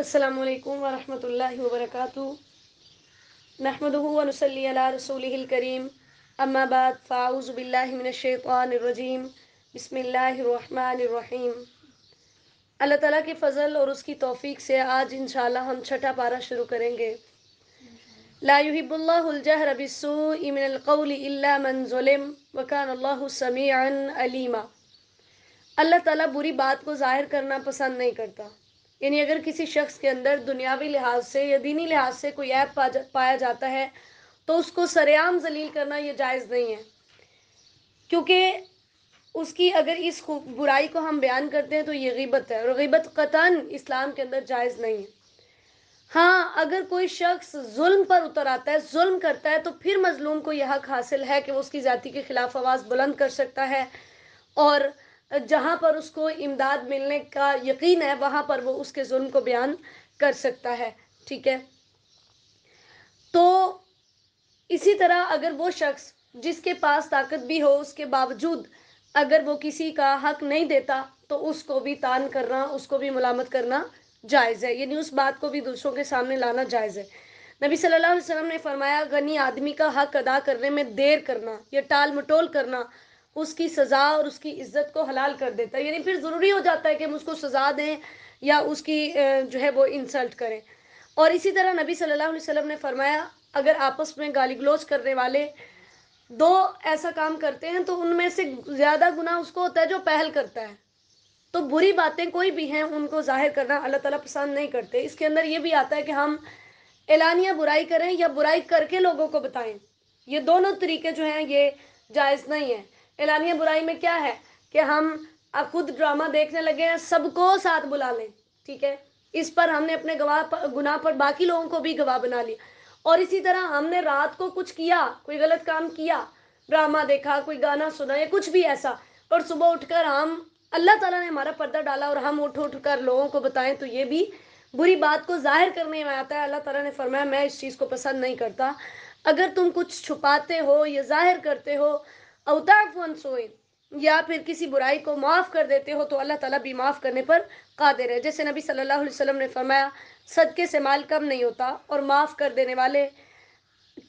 السلام علیکم ورحمۃ اللہ وبرکاتہ نحمده ونصلی علی رسولہ الکریم اما بعد فاعوذ باللہ من الشیطان الرجیم بسم اللہ الرحمن الرحیم۔ اللہ تعالیٰ کے فضل اور اس کی توفیق سے آج انشاءاللہ ہم چھٹا پارہ شروع کریں گے۔ لا يحب اللہ الجہر بالسوء من القول الا من ظلم وکان اللہ سمیعا علیما۔ اللہ تعالیٰ بری بات کو ظاہر کرنا پسند نہیں کرتا، یعنی اگر کسی شخص کے اندر دنیاوی لحاظ سے یا دینی لحاظ سے کوئی عیب پایا جاتا ہے تو اس کو سرعام ذلیل کرنا یہ جائز نہیں ہے، کیونکہ اس کی اگر اس برائی کو ہم بیان کرتے ہیں تو یہ غیبت ہے، اور غیبت قطعاً اسلام کے اندر جائز نہیں ہے۔ ہاں، اگر کوئی شخص ظلم پر اتر آتا ہے، ظلم کرتا ہے، تو پھر مظلوم کو یہ حق حاصل ہے کہ وہ اس کی ذاتی کے خلاف آواز بلند کر سکتا ہے، اور جہاں پر اس کو امداد ملنے کا یقین ہے وہاں پر وہ اس کے ظلم کو بیان کر سکتا ہے، ٹھیک ہے۔ تو اسی طرح اگر وہ شخص جس کے پاس طاقت بھی ہو اس کے باوجود اگر وہ کسی کا حق نہیں دیتا تو اس کو بھی تان کرنا، اس کو بھی ملامت کرنا جائز ہے، یعنی اس بات کو بھی دوسروں کے سامنے لانا جائز ہے۔ نبی صلی اللہ علیہ وسلم نے فرمایا، غنی آدمی کا حق ادا کرنے میں دیر کرنا یا ٹال مٹول کرنا اس کی سزا اور اس کی عزت کو حلال کر دیتا ہے، یعنی پھر ضروری ہو جاتا ہے کہ ہم اس کو سزا دیں یا اس کی جو ہے وہ انسلٹ کریں۔ اور اسی طرح نبی صلی اللہ علیہ وسلم نے فرمایا، اگر آپس میں گالی گلوچ کرنے والے دو ایسا کام کرتے ہیں تو ان میں سے زیادہ گناہ اس کو ہوتا ہے جو پہل کرتا ہے۔ تو بری باتیں کوئی بھی ہیں ان کو ظاہر کرنا اللہ تعالیٰ پسند نہیں کرتے۔ اس کے اندر یہ بھی آتا ہے کہ ہم اعلانیہ برائی کریں یا برائی کر کے لوگوں کو بتائیں، یہ دونوں طریقے جو ہیں یہ جائز نہیں ہیں۔ اعلانیہ برائی میں کیا ہے کہ ہم خود ڈرامہ دیکھنے لگے ہیں، سب کو ساتھ بلا لیں، ٹھیک ہے، اس پر ہم نے اپنے گناہ پر باقی لوگوں کو بھی گواہ بنا لیا۔ اور اسی طرح ہم نے رات کو کچھ کیا، کوئی غلط کام کیا، ڈرامہ دیکھا، کوئی گانا سنا یا کچھ بھی ایسا، اور صبح اٹھ کر ہم اللہ تعالیٰ نے ہمارا پردہ ڈالا اور ہم اٹھ کر لوگوں کو بتائیں تو یہ بھی بری بات کو ظاہر کرنے میں آتا ہے۔ اللہ تعالیٰ نے فرمایا میں اس چیز کو پسند نہیں کرتا۔ اگر تم کچھ چھپاتے ہو یا ظاہر کرتے ہو او تعفو عن سوء، یا پھر کسی برائی کو معاف کر دیتے ہو تو اللہ تعالیٰ بھی معاف کرنے پر قادر ہے۔ جیسے نبی صلی اللہ علیہ وسلم نے فرمایا، صدقے سے مال کم نہیں ہوتا اور معاف کر دینے والے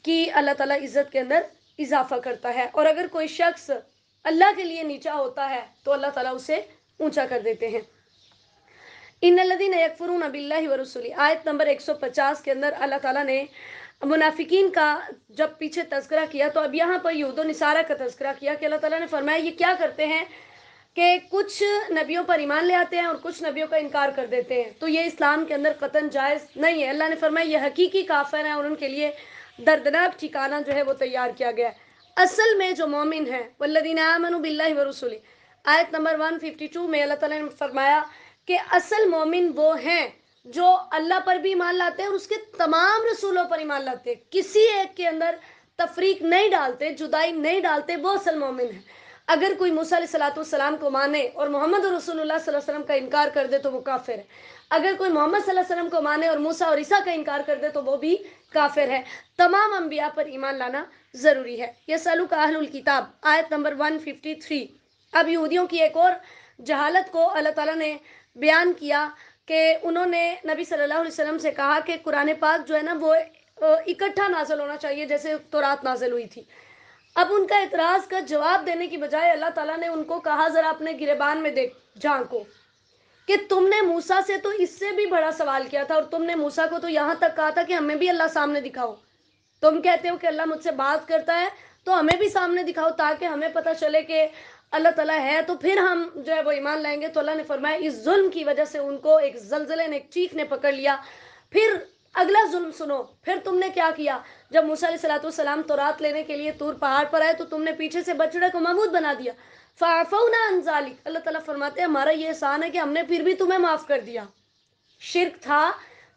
کی اللہ تعالیٰ عزت کے اندر اضافہ کرتا ہے، اور اگر کوئی شخص اللہ کے لیے نیچا ہوتا ہے تو اللہ تعالیٰ اسے اونچا کر دیتے ہیں۔ ان الذین یکفرون باللہ ورسلہ، آیت نمبر 150 کے اندر اللہ تعالیٰ نے منافقین کا جب پیچھے تذکرہ کیا تو اب یہاں پر یہود و نصارہ کا تذکرہ کیا کہ اللہ تعالیٰ نے فرمایا یہ کیا کرتے ہیں کہ کچھ نبیوں پر ایمان لے آتے ہیں اور کچھ نبیوں کا انکار کر دیتے ہیں، تو یہ اسلام کے اندر قطعاً جائز نہیں ہے۔ اللہ نے فرمایا یہ حقیقی کافر ہیں اور ان کے لیے دردناک ٹھکانہ جو ہے وہ تیار کیا گیا ہے۔ اصل میں جو مومن ہیں، والذین آمنوا باللہ ورسلہ، آیت نمبر 152 میں اللہ تعالیٰ نے فرمایا کہ اصل مومن وہ ہیں جو اللہ پر بھی ایمان لاتے ہیں اور اس کے تمام رسولوں پر ایمان لاتے ہیں، کسی ایک کے اندر تفریق نہیں ڈالتے، جدائی نہیں ڈالتے، وہ اصل مومن ہیں۔ اگر کوئی موسیٰ علیہ السلام کو مانے اور محمد رسول اللہ صلی اللہ علیہ وسلم کا انکار کر دے تو وہ کافر ہے، اگر کوئی محمد صلی اللہ علیہ وسلم کو مانے اور موسیٰ اور عیسیٰ کا انکار کر دے تو وہ بھی کافر ہے۔ تمام انبیاء پر ایمان لانا ضروری ہے۔ یسألک اہل الکتاب، آیت نمبر 153۔ اب یہودیوں کی ایک اور جہالت کو اللہ تعالیٰ نے بیان کیا کہ انہوں نے نبی صلی اللہ علیہ وسلم سے کہا کہ قرآن پاک جو ہے نا وہ اکٹھا نازل ہونا چاہیے جیسے تورات نازل ہوئی تھی۔ اب ان کا اعتراض کا جواب دینے کی بجائے اللہ تعالیٰ نے ان کو کہا ذرا اپنے گریبان میں دیکھ جھانکو کہ تم نے موسیٰ سے تو اس سے بھی بڑا سوال کیا تھا، اور تم نے موسیٰ کو تو یہاں تک کہا تھا کہ ہمیں بھی اللہ سامنے دکھاؤ۔ تم کہتے ہو کہ اللہ مجھ سے بات کرتا ہے تو ہمیں بھی سامنے دکھاؤ تاکہ ہمیں پتہ چلے کہ اللہ تعالیٰ ہے تو پھر ہم جو ہے وہ ایمان لائیں گے۔ تو اللہ نے فرمایا اس ظلم کی وجہ سے ان کو ایک زلزلے نے، ایک چیخ نے پکڑ لیا۔ پھر اگلا ظلم سنو، پھر تم نے کیا کیا؟ جب موسیٰ علیہ السلام تورات لینے کے لیے طور پہاڑ پر آئے تو تم نے پیچھے سے بچڑے کو معبود بنا دیا۔ فَعَفَوْنَا عَنْ ذَلِكَ، اللہ تعالیٰ فرماتے ہیں ہمارا یہ احسان ہے کہ ہم نے پھر بھی تمہیں معاف کر دیا۔ شرک تھا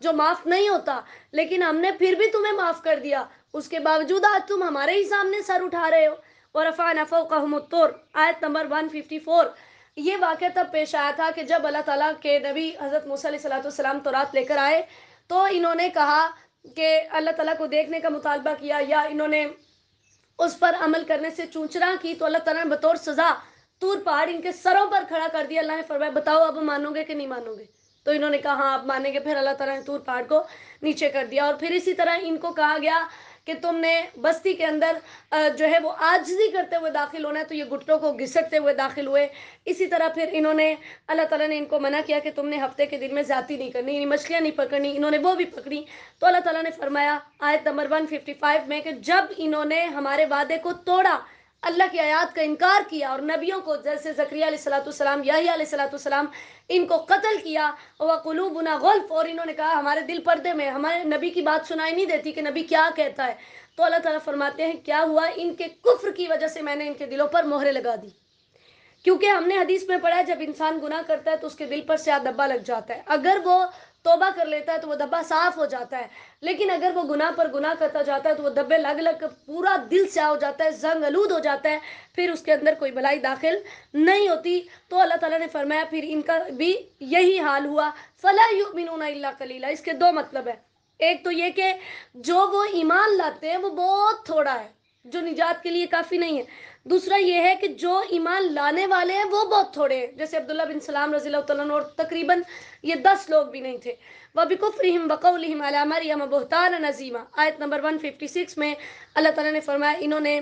جو معاف نہیں ہوتا، لیکن ہم نے پھر بھی تمہیں معاف کر دیا، اس کے باوجود آج تم ہمارے ہی سامنے سر اٹھا رہے ہو۔ وَرَفَعْنَا فَوْقَهُمُ الطُّورَ، آیت نمبر 154۔ یہ واقعہ تب پیش آیا تھا کہ جب اللہ تعالیٰ کے نبی حضرت موسیٰ علیہ السلام تورات لے کر آئے تو انہوں نے کہا کہ اللہ تعالیٰ کو دیکھنے کا مطالبہ کیا یا انہوں نے اس پر عمل کرنے سے چونچرا کی، تو اللہ تعالیٰ نے بطور سزا طور پہاڑ ان کے سروں پر کھڑا کر دیا۔ اللہ نے فرمایا بتاؤ اب مانو گے کہ نہیں مانو گے؟ تو انہوں نے کہا ہاں آپ مانیں گے. پھر اللہ تعالیٰ نے طور پہاڑ کو نیچے کر دیا. اور پھر اسی طرح ان کو کہا گیا کہ تم نے بستی کے اندر جو ہے وہ عاجزی کرتے ہوئے داخل ہونا ہے, تو یہ گھٹنوں کو گھسٹتے ہوئے داخل ہوئے. اسی طرح پھر انہوں نے اللہ تعالیٰ نے ان کو منع کیا کہ تم نے ہفتے کے دن میں زیادتی نہیں کرنی, یعنی مچھلیاں نہیں پکڑنی. انہوں نے وہ بھی پکڑی. تو اللہ تعالیٰ نے فرمایا آیت نمبر 155 میں کہ جب انہوں نے ہمارے وعدے کو توڑا, اللہ کی آیات کا انکار کیا, اور نبیوں کو جیسے زکریا علیہ السلام, یحییٰ علیہ السلام, ان کو قتل کیا. وَقُلُوبُنَا غُلْفٌ, اور انہوں نے کہا ہمارے دل پردے میں, ہمارے نبی کی بات سنائی نہیں دیتی کہ نبی کیا کہتا ہے. تو اللہ تعالیٰ فرماتے ہیں کیا ہوا, ان کے کفر کی وجہ سے میں نے ان کے دلوں پر مہرے لگا دی. کیونکہ ہم نے حدیث میں پڑھا ہے جب انسان گناہ کرتا ہے تو اس کے دل پر سیاہ دھبا لگ جاتا ہے. اگر وہ توبہ کر لیتا ہے تو وہ دھبا صاف ہو جاتا ہے, لیکن اگر وہ گناہ پر گناہ کرتا جاتا ہے تو وہ دھبے لگ لگ کر پورا دل سیاہ ہو جاتا ہے, زنگ آلود ہو جاتا ہے, پھر اس کے اندر کوئی بھلائی داخل نہیں ہوتی. تو اللہ تعالیٰ نے فرمایا پھر ان کا بھی یہی حال ہوا. فَلَا يُؤْمِنُونَ إِلَّا قَلِيلًا. اس کے دو مطلب ہے. ایک تو یہ کہ جو وہ ایمان لاتے ہیں وہ بہت تھوڑا ہے, جو نجات کے لیے کافی نہیں ہے. دوسرا یہ ہے کہ جو ایمان لانے والے ہیں وہ بہت تھوڑے ہیں, جیسے عبداللہ بن سلام رضی اللہ تعالیٰ عنہ, اور تقریباً یہ 10 لوگ بھی نہیں تھے. وَبِكُفْرِهِمْ وَقَوْلِهِمْ عَلَى مَرْيَمَ بُهْتَانًا عَظِيمًا. آیت نمبر 156 میں اللہ تعالیٰ نے فرمایا انہوں نے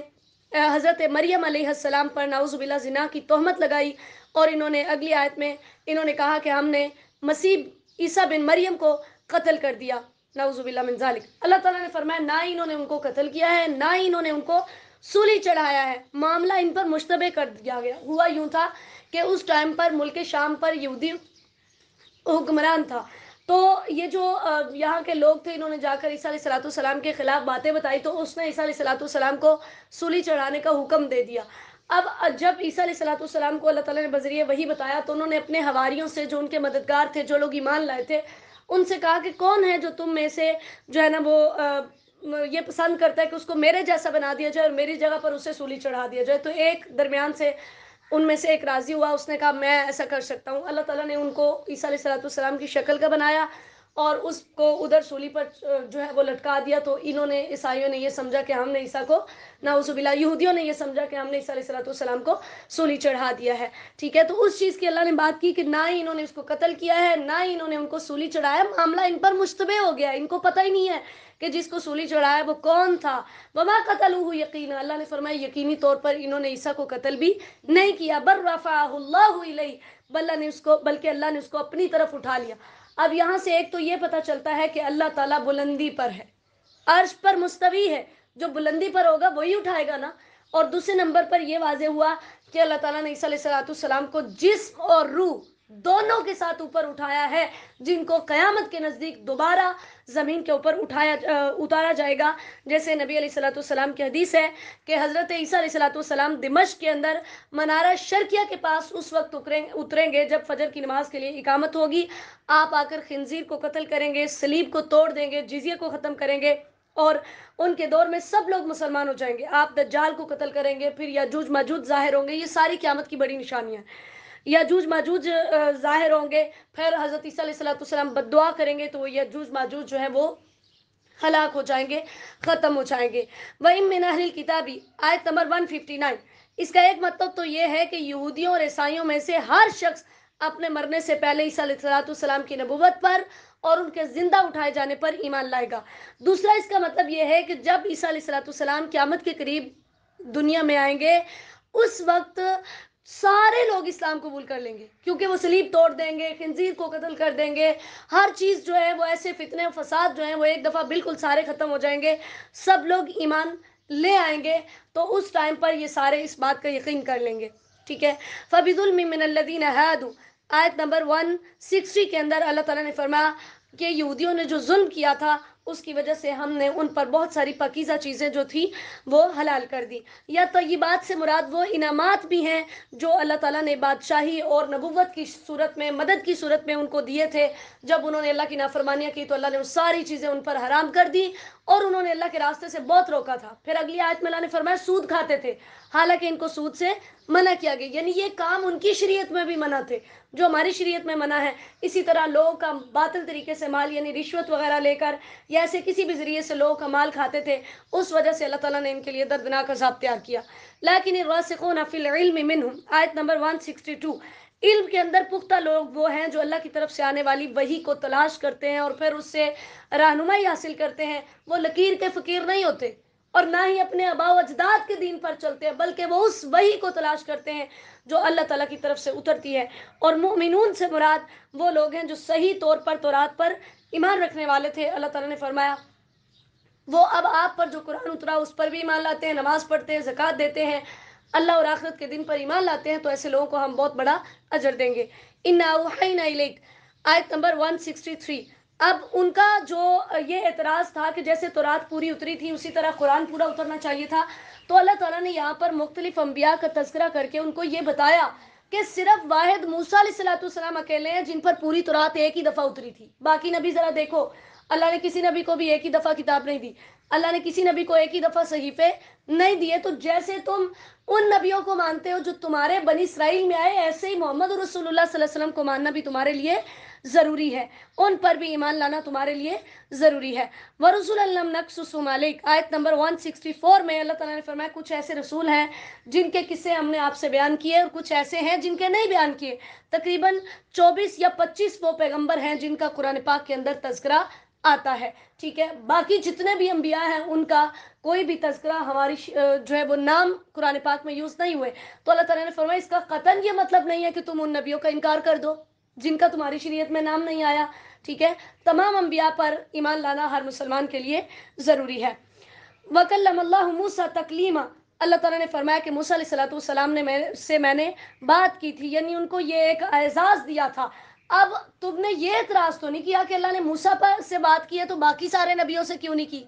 حضرت مریم علیہ السلام پر نعوذ باللہ زنا کی تہمت لگائی, اور انہوں نے اگلی آیت میں انہوں نے کہا کہ ہم نے مسیح عیسیٰ بن مریم کو قتل کر دیا, نعوذ باللہ من ذالک. اللہ تعالیٰ نے فرمایا نہ ہی انہوں نے ان کو قتل کیا ہے, نہ ہی انہوں نے ان کو سولی چڑھایا ہے. معاملہ ان پر مشتبہ کر دیا گیا. ہوا یوں تھا کہ اس ٹائم پر ملک شام پر یہودی حکمران تھا. تو یہ جو یہاں کے لوگ تھے, انہوں نے جا کر عیسیٰ علیہ السلام کے خلاف باتیں بتائی, تو اس نے عیسیٰ علیہ السلام کو سولی چڑھانے کا حکم دے دیا. اب جب عیسیٰ علیہ السلام کو اللہ تعالیٰ نے بذریعہ وحی بتایا, تو انہوں نے اپنے حواریوں سے, جو ان کے مددگار تھے, جو لوگ ایمان لائے تھے, ان سے کہا کہ کون ہے جو تم میں سے جو ہے نا وہ یہ پسند کرتا ہے کہ اس کو میرے جیسا بنا دیا جائے اور میری جگہ پر اسے سولی چڑھا دیا جائے. تو ایک درمیان سے ان میں سے ایک راضی ہوا, اس نے کہا میں ایسا کر سکتا ہوں. اللہ تعالیٰ نے ان کو عیسیٰ علیہ السلام کی شکل کا بنایا اور اس کو ادھر سولی پر جو ہے وہ لٹکا دیا. تو انہوں نے, عیسائیوں نے یہ سمجھا کہ ہم نے عیسیٰ کو, نعوذ باللہ, یہودیوں نے یہ سمجھا کہ ہم نے عیسیٰ علیہ السلام کو سولی چڑھا دیا ہے. ٹھیک ہے, تو اس چیز کی اللہ نے بات کی کہ نہ ہی انہوں نے اس کو قتل کیا ہے, نہ ہی انہوں نے ان کو سولی چڑھایا. معاملہ ان پر مشتبہ ہو گیا, ان کو پتہ ہی نہیں ہے کہ جس کو سولی چڑھایا وہ کون تھا. وما قتلوہ یقینا, اللہ نے فرمایا یقینی طور پر انہوں نے عیسیٰ کو قتل بھی نہیں کیا. بل رفعہ اللہ الیہ, بلکہ اللہ نے اس کو اپنی طرف اٹھا لیا. اب یہاں سے ایک تو یہ پتہ چلتا ہے کہ اللہ تعالیٰ بلندی پر ہے, عرش پر مستوی ہے, جو بلندی پر ہوگا وہی اٹھائے گا نا. اور دوسرے نمبر پر یہ واضح ہوا کہ اللہ تعالیٰ نے عیسیٰ علیہ السلام کو جسم اور روح دونوں کے ساتھ اوپر اٹھایا ہے, جن کو قیامت کے نزدیک دوبارہ زمین کے اوپر اتارا جائے گا. جیسے نبی علیہ السلام کی حدیث ہے کہ حضرت عیسیٰ علیہ السلام دمشق کے اندر منارہ شرقیہ کے پاس اس وقت اتریں گے جب فجر کی نماز کے لیے اقامت ہوگی. آپ آ کر خنزیر کو قتل کریں گے, صلیب کو توڑ دیں گے, جزیے کو ختم کریں گے, اور ان کے دور میں سب لوگ مسلمان ہو جائیں گے. آپ دجال کو قتل کریں گے, پھر یاجوج ماجوج ظاہر ہوں گے. یہ ساری قیامت کی بڑی نشانیاں ہیں. یاجوج ماجوج ظاہر ہوں گے, پھر حضرت عیسیٰ علیہ السلام بد دعا کریں گے تو وہ یاجوج ماجوج جو ہے وہ ہلاک ہو جائیں گے, ختم ہو جائیں گے. وَإِن مِّنْ أَهْلِ الْكِتَابِ, آیت نمبر 159. اس کا ایک مطلب تو یہ ہے کہ یہودیوں اور عیسائیوں میں سے ہر شخص اپنے مرنے سے پہلے عیسیٰ علیہ السلام کی نبوت پر اور ان کے زندہ اٹھائے جانے پر ایمان لائے گا. دوسرا اس کا مطلب یہ ہے کہ جب عیسیٰ علیہ السلام قیامت کے قریب دنیا میں آئیں گے, اس وقت سارے لوگ اسلام قبول کر لیں گے, کیونکہ وہ صلیب توڑ دیں گے, خنزیر کو قتل کر دیں گے, ہر چیز جو ہے وہ ایسے فتنے و فساد جو ہیں وہ ایک دفعہ بالکل سارے ختم ہو جائیں گے, سب لوگ ایمان لے آئیں گے. تو اس ٹائم پر یہ سارے اس بات کا یقین کر لیں گے. ٹھیک ہے, فَبِظُلْمٍ مِّنَ الَّذِينَ هَادُوا, آیت نمبر 160 کے اندر اللہ تعالیٰ نے فرمایا کہ یہودیوں نے جو ظلم کیا تھا اس کی وجہ سے ہم نے ان پر بہت ساری پاکیزہ چیزیں جو تھی وہ حلال کر دی. یا طیبات سے مراد وہ انعامات بھی ہیں جو اللہ تعالیٰ نے بادشاہی اور نبوت کی صورت میں, مدد کی صورت میں ان کو دیے تھے. جب انہوں نے اللہ کی نافرمانیاں کی تو اللہ نے وہ ساری چیزیں ان پر حرام کر دی, اور انہوں نے اللہ کے راستے سے بہت روکا تھا. پھر اگلی آیت میں اللہ نے فرمایا سود کھاتے تھے, حالانکہ ان کو سود سے منع کیا گیا. یعنی یہ کام ان کی شریعت میں بھی منع تھے جو ہماری شریعت میں منع ہے. اسی طرح لوگوں کا باطل طریقے سے مال, یعنی رشوت وغیرہ لے کر یا ایسے کسی بھی ذریعے سے لوگوں کا مال کھاتے تھے, اس وجہ سے اللہ تعالیٰ نے ان کے لیے دردناک عذاب تیار کیا. لیکن الراسخون فی العلم منہم, آیت نمبر 162. علم کے اندر پختہ لوگ وہ ہیں جو اللہ کی طرف سے آنے والی وحی کو تلاش کرتے ہیں اور پھر اس سے رہنمائی حاصل کرتے ہیں. وہ لکیر کے فقیر نہیں ہوتے اور نہ ہی اپنے آباء و اجداد کے دین پر چلتے ہیں، بلکہ وہ اس وحی کو تلاش کرتے ہیں جو اللہ تعالیٰ کی طرف سے اترتی ہے. اور مؤمنون سے مراد وہ لوگ ہیں جو صحیح طور پر تورات پر ایمان رکھنے والے تھے. اللہ تعالیٰ نے فرمایا وہ اب آپ پر جو قرآن اترا اس پر بھی ایمان لاتے ہیں، نماز پڑھتے ہیں، زکوٰۃ دیتے ہیں، اللہ اور آخرت کے دن پر ایمان لاتے ہیں، تو ایسے لوگوں کو ہم بہت بڑا اجر دیں گے. اِنَّا أَوْحَيْنَا إِلَيْكَ، آیت نمبر 163. اب ان کا جو یہ اعتراض تھا کہ جیسے تورات پوری اتری تھی اسی طرح قرآن پورا اترنا چاہیے تھا، تو اللہ تعالیٰ نے یہاں پر مختلف انبیاء کا تذکرہ کر کے ان کو یہ بتایا کہ صرف واحد موسیٰ علیہ السلام اکیلے ہیں جن پر پوری تورات ایک ہی دفعہ اتری تھی. باقی نبی ذرا دیکھو، اللہ نے کسی نبی کو بھی ایک ہی دفعہ کتاب نہیں دی، اللہ نے کسی نبی کو ایک ہی دفعہ صحیفے نہیں دیے. تو جیسے تم ان نبیوں کو مانتے ہو جو تمہارے بنی اسرائیل میں آئے، ایسے ہی محمد رسول اللہ صلی اللہ علیہ وسلم کو ماننا بھی تمہارے لیے ضروری ہے، ان پر بھی ایمان لانا تمہارے لیے ضروری ہے. وَرُسُلًا لَمْ نَقْصُصْهُمْ عَلَيْكَ، آیت نمبر 164 میں اللہ تعالیٰ نے فرمایا کچھ ایسے رسول ہیں جن کے قصے ہم نے آپ سے بیان کیے اور کچھ ایسے ہیں جن کے نہیں بیان کیے. تقریباً 24 یا 25 وہ پیغمبر ہیں جن کا قرآن پاک کے اندر تذکرہ آتا ہے. ٹھیک ہے، باقی جتنے بھی انبیاء ہیں ان کا کوئی بھی تذکرہ ہماری جو ہے وہ نام قرآن پاک میں یوز نہیں ہوئے. تو اللہ تعالیٰ نے فرمایا اس کا قطعاً یہ مطلب نہیں ہے کہ تم ان نبیوں کا انکار کر دو جن کا تمہاری شریعت میں نام نہیں آیا. ٹھیک ہے، تمام انبیاء پر ایمان لانا ہر مسلمان کے لیے ضروری ہے. وَكَلَّمَ اللَّهُ مُوسَىٰ تَكْلِيمًا، اللہ تعالیٰ نے فرمایا کہ موسیٰ علیہ السلام سے میں نے بات کی تھی، یعنی ان کو یہ ایک اعزاز دیا تھا. اب تم نے یہ اعتراض تو نہیں کیا کہ اللہ نے موسیٰ سے بات کی ہے تو باقی سارے نبیوں سے کیوں نہیں کی؟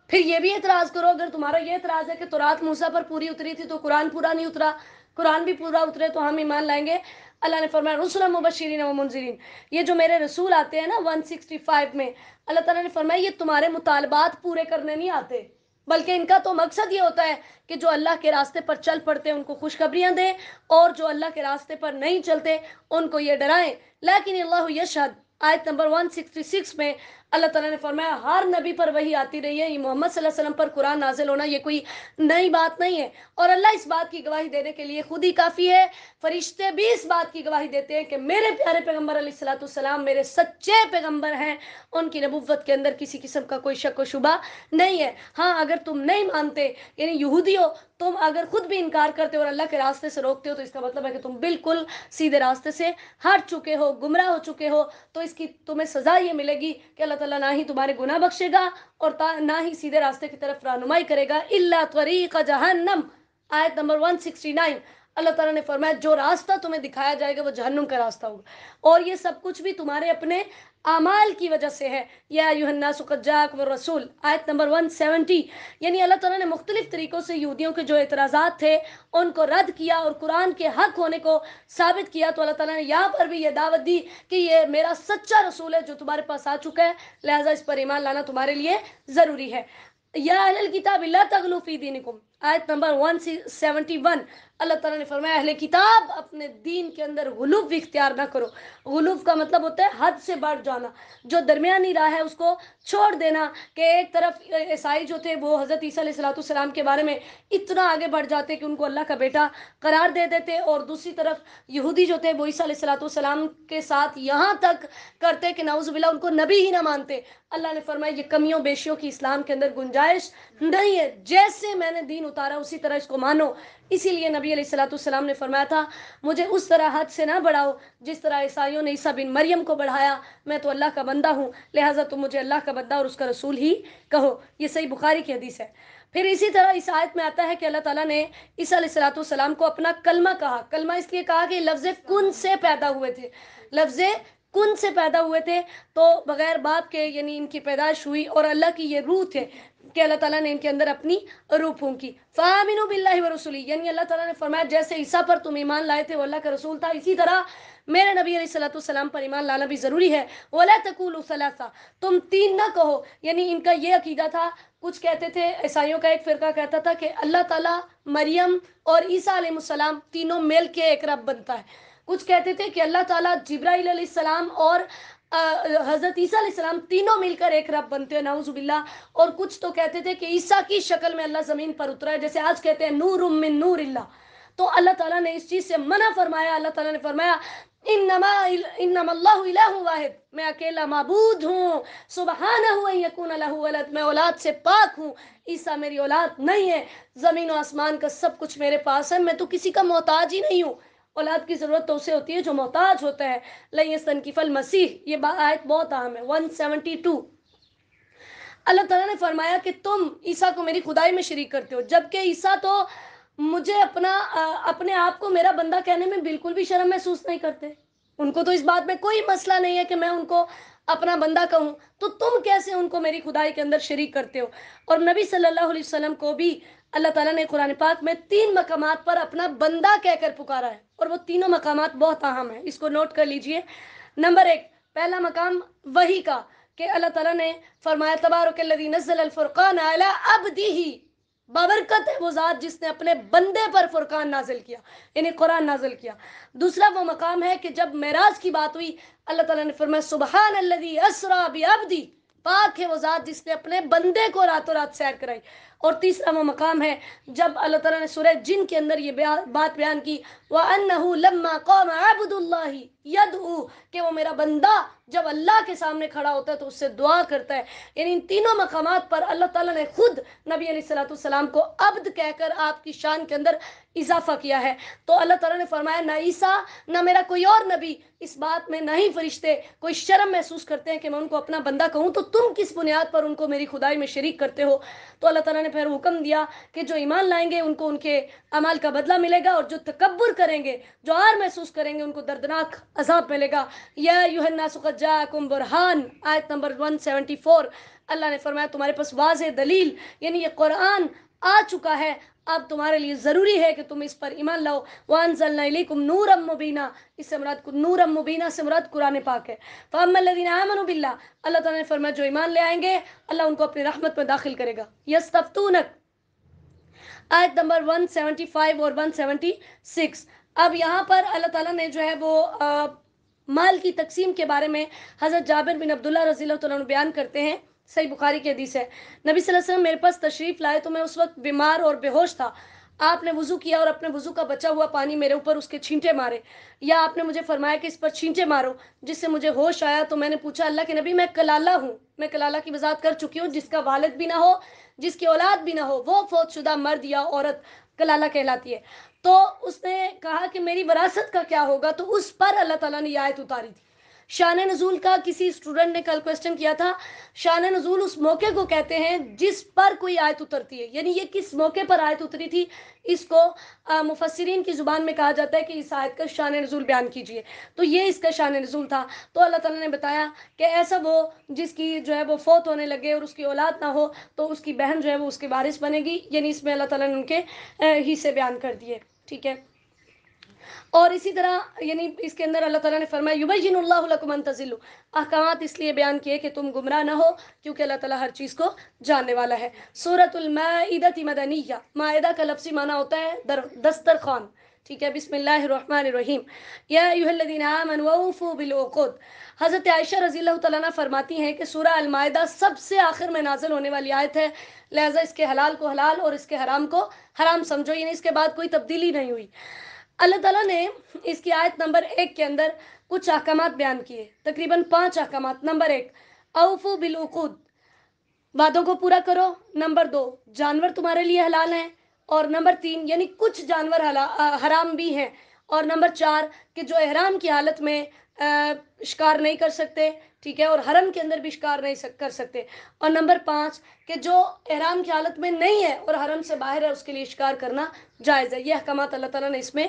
پھر یہ بھی اعتراض کرو، اگر تمہارا یہ اعتراض ہے کہ تورات موسیٰ پر پوری اتری تھی تو قرآن پورا نہیں اترا، قرآن بھی پورا اترے تو ہم ایمان لائیں گے. اللہ نے فرمایا رسلا مبشرین و منذرین، یہ جو میرے رسول آتے ہیں نا 165 میں، اللہ تعالیٰ نے فرمایا یہ تمہارے مطالبات پورے کرنے نہیں آتے، بلکہ ان کا تو مقصد یہ ہوتا ہے کہ جو اللہ کے راستے پر چل پڑتے ہیں ان کو خوشخبریاں دیں، اور جو اللہ کے راستے پر نہیں چلتے ان کو یہ ڈرائیں. لیکن اللہ یشہد، آیت نمبر 166 میں اللہ تعالیٰ نے فرمایا ہر نبی پر وحی آتی رہی ہے، یہ محمد صلی اللہ علیہ وسلم پر قرآن نازل ہونا یہ کوئی نئی بات نہیں ہے، اور اللہ اس بات کی گواہی دینے کے لیے خود ہی کافی ہے. فرشتے بھی اس بات کی گواہی دیتے ہیں کہ میرے پیارے پیغمبر علیہ السلام میرے سچے پیغمبر ہیں، ان کی نبوت کے اندر کسی قسم کا کوئی شک و شبہ نہیں ہے. ہاں اگر تم نہیں مانتے، یعنی یہودی ہو، تم اگر خود بھی انکار کرتے ہو اور اللہ کے راستے سے روکتے ہو تو اس کا مطلب ہے کہ تم بالکل سیدھے راستے سے ہٹ چکے ہو، گمراہ ہو چکے ہو. تو اس کی تمہیں سزا یہ ملے گی کہ اللہ تعالیٰ نہ ہی تمہارے گناہ بخشے گا اور نہ ہی سیدھے راستے کی طرف رہنمائی کرے گا. الا طریق جہنم، آیت نمبر 169، اللہ تعالیٰ نے فرمایا جو راستہ تمہیں دکھایا جائے گا وہ جہنم کا راستہ ہوگا، اور یہ سب کچھ بھی تمہارے اپنے اعمال کی وجہ سے ہے. یا ایھا الناس قد جاءکم الرسول، آیت نمبر 170، یعنی اللہ تعالیٰ نے مختلف طریقوں سے یہودیوں کے جو اعتراضات تھے ان کو رد کیا اور قرآن کے حق ہونے کو ثابت کیا. تو اللہ تعالیٰ نے یہاں پر بھی یہ دعوت دی کہ یہ میرا سچا رسول ہے جو تمہارے پاس آ چکا ہے، لہٰذا اس پر ایمان لانا تمہارے لیے ضروری ہے. یا اہل الکتاب لا تغلوا فی دینکم، آیت نمبر 171، اللہ تعالیٰ نے فرمایا اہل کتاب اپنے دین کے اندر غلو اختیار نہ کرو. غلو کا مطلب ہوتا ہے حد سے بڑھ جانا، جو درمیانی راہ ہے اس کو چھوڑ دینا. کہ ایک طرف عیسائی جو تھے وہ حضرت عیسیٰ علیہ السلام کے بارے میں اتنا آگے بڑھ جاتے کہ ان کو اللہ کا بیٹا قرار دے دیتے، اور دوسری طرف یہودی جو تھے وہ عیسیٰ علیہ السلام کے ساتھ یہاں تک کرتے کہ نعوذ باللہ ان کو نبی ہی نہ مانتے. اللہ نے فرمایا یہ کمیوں بیشیوں کی اسلام کے اندر گنجائش نہیں ہے، جیسے میں نے دین اتارا اسی طرح اس کو مانو. اسی لیے نبی علیہ السلام نے فرمایا تھا مجھے اس طرح حد سے نہ بڑھاؤ جس طرح عیسائیوں نے عیسیٰ بن مریم کو بڑھایا، میں تو اللہ کا بندہ ہوں، لہٰذا تم مجھے اللہ کا بندہ اور اس کا رسول ہی کہو. یہ صحیح بخاری کی حدیث ہے. پھر اسی طرح اس آیت میں آتا ہے کہ اللہ تعالیٰ نے عیسیٰ علیہ السلام کو اپنا کلمہ کہا. کلمہ اس لیے کہا کہ لفظ کن سے پیدا ہوئے تھے، لفظ کن سے پیدا ہوئے تھے، تو بغیر باپ کے یعنی ان کی پیدائش ہوئی، اور اللہ کی یہ روح تھے کہ اللہ تعالیٰ نے ان کے اندر اپنی روح پھونکی. فآمنوا باللہ ورسولہ، یعنی اللہ تعالیٰ نے فرمایا جیسے عیسیٰ پر تم ایمان لائے تھے وہ اللہ کا رسول تھا، اسی طرح میرے نبی علیہ السلام پر ایمان لانا بھی ضروری ہے. ولا تقولوا ثلاثہ، تم تین نہ کہو. یعنی ان کا یہ عقیدہ تھا، کچھ کہتے تھے، عیسائیوں کا ایک فرقہ کہتا تھا کہ اللہ تعالیٰ، مریم اور عیسیٰ علیہ السلام تینوں مل کے ایک رب بنتا ہے. کچھ کہتے تھے کہ اللہ تعالیٰ، جبرائیل علیہ السلام اور حضرت عیسیٰ علیہ السلام تینوں مل کر ایک رب بنتے ہیں، نعوذ باللہ. اور کچھ تو کہتے تھے کہ عیسیٰ کی شکل میں اللہ زمین پر اترا ہے، جیسے آج کہتے ہیں نور من نور اللہ. تو اللہ تعالیٰ نے اس چیز سے منع فرمایا. اللہ تعالیٰ نے فرمایا انما اللہ الہ واحد، میں اکیلا معبود ہوں، سبحانہ ان یکون لہ ولد، میں اولاد سے پاک ہوں، عیسیٰ میری اولاد نہیں ہے، زمین و آسمان کا سب کچھ میرے پاس ہے، میں تو کسی کا محتاج ہی نہیں ہوں. اولاد کی ضرورت تو اسے ہوتی ہے جو محتاج ہوتا ہے. لن یستنکف المسیح، یہ آیت بہت اہم ہے. 172 اللہ تعالیٰ نے فرمایا کہ تم عیسیٰ کو میری خدائی میں شریک کرتے ہو، جبکہ عیسیٰ تو مجھے اپنے آپ کو میرا بندہ کہنے میں بالکل بھی شرم محسوس نہیں کرتے. ان کو تو اس بات میں کوئی مسئلہ نہیں ہے کہ میں ان کو اپنا بندہ کہوں، تو تم کیسے ان کو میری خدائی کے اندر شریک کرتے ہو. اور نبی صلی اللہ علیہ وسلم کو بھی اللہ تعالیٰ نے قرآن پاک میں 3 مقامات پر اپنا بندہ کہہ کر پکارا ہے، اور وہ تینوں مقامات بہت اہم ہیں، اس کو نوٹ کر لیجئے. نمبر 1، پہلا مقام وحی کا، کہ اللہ تعالیٰ نے فرمایا تبارک الذی نزل الفرقان علی عبدہ، بابرکت ہے وہ ذات جس نے اپنے بندے پر فرقان نازل کیا، یعنی قرآن نازل کیا. دوسرا وہ مقام ہے کہ جب معراج کی بات ہوئی اللہ تعالیٰ نے فرمایا سبحان الذی اسری بعبدہ، پاک ہے وہ ذات جس نے اپنے بندے کو راتوں رات سیر کرائی. اور تیسرا وہ مقام ہے جب اللہ تعالیٰ نے سورہ جن کے اندر یہ بات بیان کی وَأَنَّهُ لَمَّا قَامَ عَبْدُ اللَّهِ يَدْعُو، کہ وہ میرا بندہ جب اللہ کے سامنے کھڑا ہوتا ہے تو اس سے دعا کرتا ہے. یعنی ان تینوں مقامات پر اللہ تعالیٰ نے خود نبی علیہ السلام کو عبد کہہ کر آپ کی شان کے اندر اضافہ کیا ہے. تو اللہ تعالیٰ نے فرمایا نہ عیسیٰ نہ میرا کوئی اور نبی اس بات میں، نہیں فرشتے کوئی شرم محسوس کرتے ہیں کہ میں ان کو اپنا بندہ کہوں، تو تم کس بنیاد پر ان کو میری خدائی میں شریک کرتے ہو. تو اللہ تعالیٰ نے پھر حکم دیا کہ جو ایمان لائیں گے ان کو ان کے اعمال کا بدلہ ملے گا، اور جو تکبر کریں گے، جو آر محسوس کریں گے، ان کو دردناک عذاب ملے گا. یا ایھا الناس قد جاءکم برہان، آیت نمبر 174. اللہ نے فرمایا تمہارے پاس واضح دلیل، یعنی یہ قرآن آ چکا ہے، اب تمہارے لیے ضروری ہے کہ تم اس پر ایمان لاؤ. وَأَنزَلْنَا إِلَيْكُمْ نُورًا مُبِينًا، اس سے مراد نورًا مبینہ سے مراد قرآن پاک ہے. فَأَمَّا الَّذِينَ آمَنُوا بِاللَّهِ، اللہ تعالیٰ نے فرمایا جو ایمان لے آئیں گے اللہ ان کو اپنی رحمت میں داخل کرے گا. یستفتونک، آیت نمبر 175 اور 176. اب یہاں پر اللہ تعالیٰ نے جو ہے وہ مال کی تقسیم کے بارے میں حضرت جابر بن عبداللہ رضی اللہ تعالیٰ عنہ بیان کرتے ہیں، صحیح بخاری کی حدیث ہے. نبی صلی اللہ علیہ وسلم میرے پاس تشریف لائے تو میں اس وقت بیمار اور بے ہوش تھا. آپ نے وضو کیا اور اپنے وضو کا بچا ہوا پانی میرے اوپر اس کے چھینٹے مارے، یا آپ نے مجھے فرمایا کہ اس پر چھینٹے مارو، جس سے مجھے ہوش آیا. تو میں نے پوچھا اللہ کے نبی میں کلالہ ہوں، میں کلالہ کی وضاحت کر چکی ہوں، جس کا والد بھی نہ ہو، جس کی اولاد بھی نہ ہو، وہ فوت شدہ مرد یا عورت کلالہ کہلاتی ہے. تو اس نے کہا کہ میری وراثت کا کیا ہوگا، تو اس پر اللہ تعالیٰ نے یہ آیت اتاری تھی. شان نزول کا کسی اسٹوڈنٹ نے کل کوسچن کیا تھا. شان نزول اس موقع کو کہتے ہیں جس پر کوئی آیت اترتی ہے، یعنی یہ کس موقع پر آیت اتری تھی، اس کو مفسرین کی زبان میں کہا جاتا ہے کہ اس آیت کا شان نزول بیان کیجئے. تو یہ اس کا شان نزول تھا. تو اللہ تعالیٰ نے بتایا کہ ایسا وہ جس کی جو ہے وہ فوت ہونے لگے اور اس کی اولاد نہ ہو تو اس کی بہن جو ہے وہ اس کے وارث بنے گی، یعنی اس میں اللہ تعالیٰ نے ان کے حصے بیان کر دیے. ٹھیک ہے. اور اسی طرح یعنی اس کے اندر اللہ تعالیٰ نے فرمایا یبین اللہ لکم ان تضلوا، احکامات اس لیے بیان کیے کہ تم گمراہ نہ ہو، کیونکہ اللہ تعالیٰ ہر چیز کو جاننے والا ہے. سورۃ المائدہ مدنیہ، مائدہ کا لفظی معنی ہوتا ہے دسترخوان. ٹھیک ہے. بسم اللہ الرحمن الرحیم. یا ایھا الذین آمنوا اوفوا بالعقود. حضرت عائشہ رضی اللہ تعالیٰ عنہ فرماتی ہیں کہ سورہ المائدہ سب سے آخر میں نازل ہونے والی آیت ہے، لہذا اس کے حلال کو حلال اور اس کے حرام کو حرام سمجھو، یعنی اس کے بعد کوئی تبدیلی نہیں ہوئی. اللہ تعالیٰ نے اس کی آیت نمبر 1 کے اندر کچھ احکامات بیان کیے، تقریباً 5 احکامات. نمبر 1 اوفوا بالعقود، وعدوں کو پورا کرو. نمبر 2 جانور تمہارے لیے حلال ہیں. اور نمبر 3 یعنی کچھ جانور حرام بھی ہیں. اور نمبر 4 کہ جو احرام کی حالت میں شکار نہیں کر سکتے، ٹھیک ہے، اور حرم کے اندر بھی شکار نہیں کر سکتے. اور نمبر 5 کہ جو احرام کی حالت میں نہیں ہے اور حرم سے باہر ہے اس کے لیے شکار کرنا جائز ہے. یہ احکامات اللہ تعالیٰ نے اس میں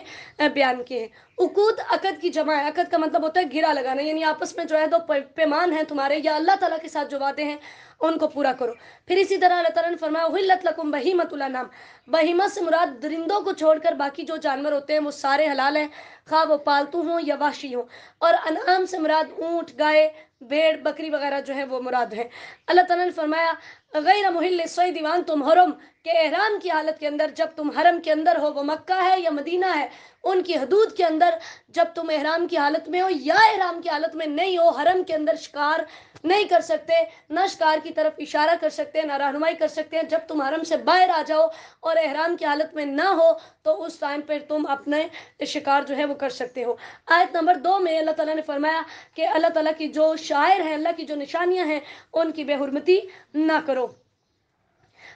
بیان کیے ہیں. عقود عقد کی جمع ہے. عقد کا مطلب ہوتا ہے گرا لگانا، یعنی آپس میں جو ہے دو پیمان ہیں تمہارے یا اللہ تعالیٰ کے ساتھ جو وعدے ہیں ان کو پورا کرو. پھر اسی طرح اللہ تعالیٰ نے فرمایا احلت لکم بہیمۃ الانعام، بہیمہ سے مراد درندوں کو چھوڑ کر باقی جو جانور ہوتے ہیں وہ سارے حلال ہیں، خواہ وہ پالتو ہوں یا وحشی ہوں. اور انعام سے مراد اونٹ، گائے، بھیڑ، بکری وغیرہ جو ہے وہ مراد ہیں. اللہ تعالیٰ نے فرمایا غیر محل الصید وانتم حرم، کہ احرام کی حالت کے اندر جب تم حرم کے اندر ہو، وہ مکہ ہے یا مدینہ ہے ان کی حدود کے اندر، جب تم احرام کی حالت میں ہو یا احرام کی حالت میں نہیں ہو، حرم کے اندر شکار نہیں کر سکتے، نہ شکار کی طرف اشارہ کر سکتے ہیں، نہ رہنمائی کر سکتے ہیں۔ جب تم حرم سے باہر آ جاؤ اور احرام کی حالت میں نہ ہو تو اس ٹائم پہ تم اپنے شکار جو ہے وہ کر سکتے ہو۔ آیت نمبر 2 میں اللہ تعالیٰ نے فرمایا کہ اللہ تعالیٰ کی جو شاعر ہیں، اللہ کی جو نشانیاں ہیں ان کی بے حرمتی نہ کرو۔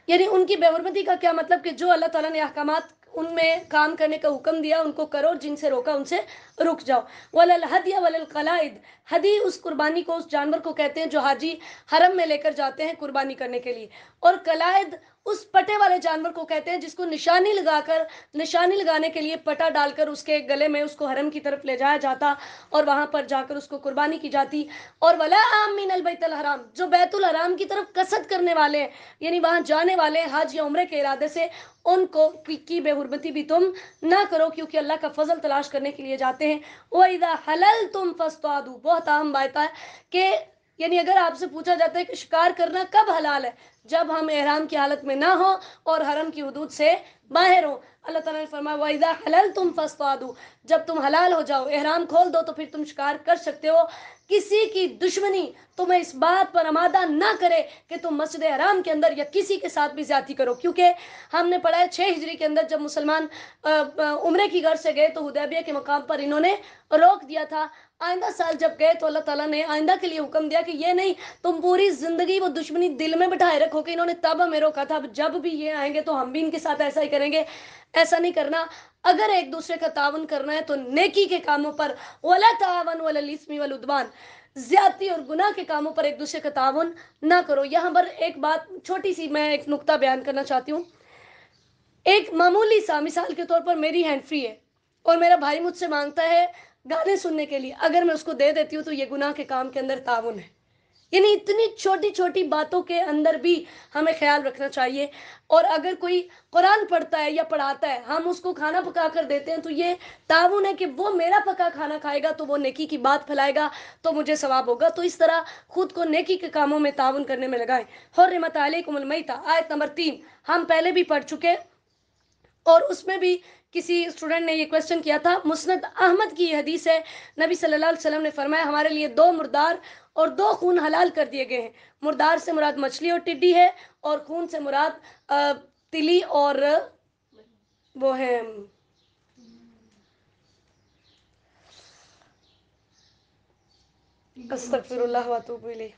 یعنی ان کی بے حرمتی کا کیا مطلب کہ جو اللہ تعالیٰ نے احکامات ان میں کام کرنے کا حکم دیا ان کو کرو، جن سے روکا ان سے رک جاؤ۔ وَلَلْهَدْيَ وَلَلْقَلَائِدِ، ہدی اس قربانی کو، اس جانور کو کہتے ہیں جو حاجی حرم میں لے کر جاتے ہیں قربانی کرنے کے لیے، اور قلائد اس پٹے والے جانور کو کہتے ہیں جس کو نشانی لگانے کے لیے پٹا ڈال کر اس کے گلے میں اس کو حرم کی طرف لے جایا جاتا اور وہاں پر جا کر اس کو قربانی کی جاتی۔ اور وَلَا آمِّنَ الْبَيْتَ الْحَرَامِ، جو بیت الحرام کی طرف قصد کرنے والے ہیں، یعنی وہاں جانے والے حج یا عمرے کے ارادے سے، ان کو کی بے حرمتی بھی تم نہ کرو، کیونکہ اللہ کا فضل تلاش کرنے کے لیے جاتے ہیں۔ وَإِذَا حَلَلْتُمْ فَاصْطَادُوا، بہت اہم بات ہے کہ یعنی اگر آپ سے پوچھا جاتا ہے کہ شکار کرنا کب حلال ہے، جب ہم احرام کی حالت میں نہ ہو اور حرم کی حدود سے باہر ہو۔ اللہ تعالیٰ نے فرمایا وَإِذَا حَلَلْتُمْ فَاصْطَادُوا، جب تم حلال ہو جاؤ، احرام کھول دو تو پھر تم شکار کر سکتے ہو۔ کسی کی دشمنی تمہیں اس بات پر آمادہ نہ کرے کہ تم مسجد حرام کے اندر یا کسی کے ساتھ بھی زیادتی کرو، کیونکہ ہم نے پڑھا ہے 6 ہجری کے اندر جب مسلمان عمرے کی غرض سے گئے تو حدیبیہ کے مقام پر انہوں نے روک دیا تھا۔ آئندہ سال جب گئے تو اللہ تعالیٰ نے آئندہ کے لیے حکم دیا کہ یہ نہیں تم پوری زندگی وہ دشمنی دل میں بٹھائے رکھو کہ انہوں نے تب ہمیں روکا تھا، اب جب بھی یہ آئیں گے تو ہم بھی ان کے ساتھ ایسا ہی کریں گے۔ ایسا نہیں کرنا۔ اگر ایک دوسرے کا تعاون کرنا ہے تو نیکی کے کاموں پر، وَلَا تَعَاوَنُوا عَلَى الْإِثْمِ وَالْعُدْوَانِ، زیادتی اور گناہ کے کاموں پر ایک دوسرے کا تعاون نہ کرو۔ یہاں پر ایک بات چھوٹی سی میں ایک نقطہ بیان کرنا چاہتی ہوں۔ ایک معمولی سا مثال کے طور پر میری ہینڈ فری ہے اور میرا بھائی مجھ سے مانگتا ہے گانے سننے کے لیے، اگر میں اس کو دے دیتی ہوں تو یہ گناہ کے کام کے اندر تعاون ہے۔ یعنی اتنی چھوٹی چھوٹی باتوں کے اندر بھی ہمیں خیال رکھنا چاہیے۔ اور اگر کوئی قرآن پڑھتا ہے یا پڑھاتا ہے، ہم اس کو کھانا پکا کر دیتے ہیں تو یہ تعاون ہے کہ وہ میرا پکا کھانا کھائے گا تو وہ نیکی کی بات پھیلائے گا تو مجھے ثواب ہوگا۔ تو اس طرح خود کو نیکی کے کاموں میں تعاون کرنے میں لگائیں۔ حرمت علیکم المیتہ، آیت نمبر 3 ہم پہلے بھی پڑھ چکے، اور اس میں بھی کسی اسٹوڈنٹ نے یہ کویسچن کیا تھا۔ مسند احمد کی یہ حدیث ہے، نبی صلی اللہ علیہ وسلم نے فرمایا ہمارے لیے 2 مردار اور 2 خون حلال کر دیے گئے ہیں۔ مردار سے مراد مچھلی اور ٹڈی ہے، اور خون سے مراد تلی اور وہ ہے استغفر اللہ واتوب الیہ،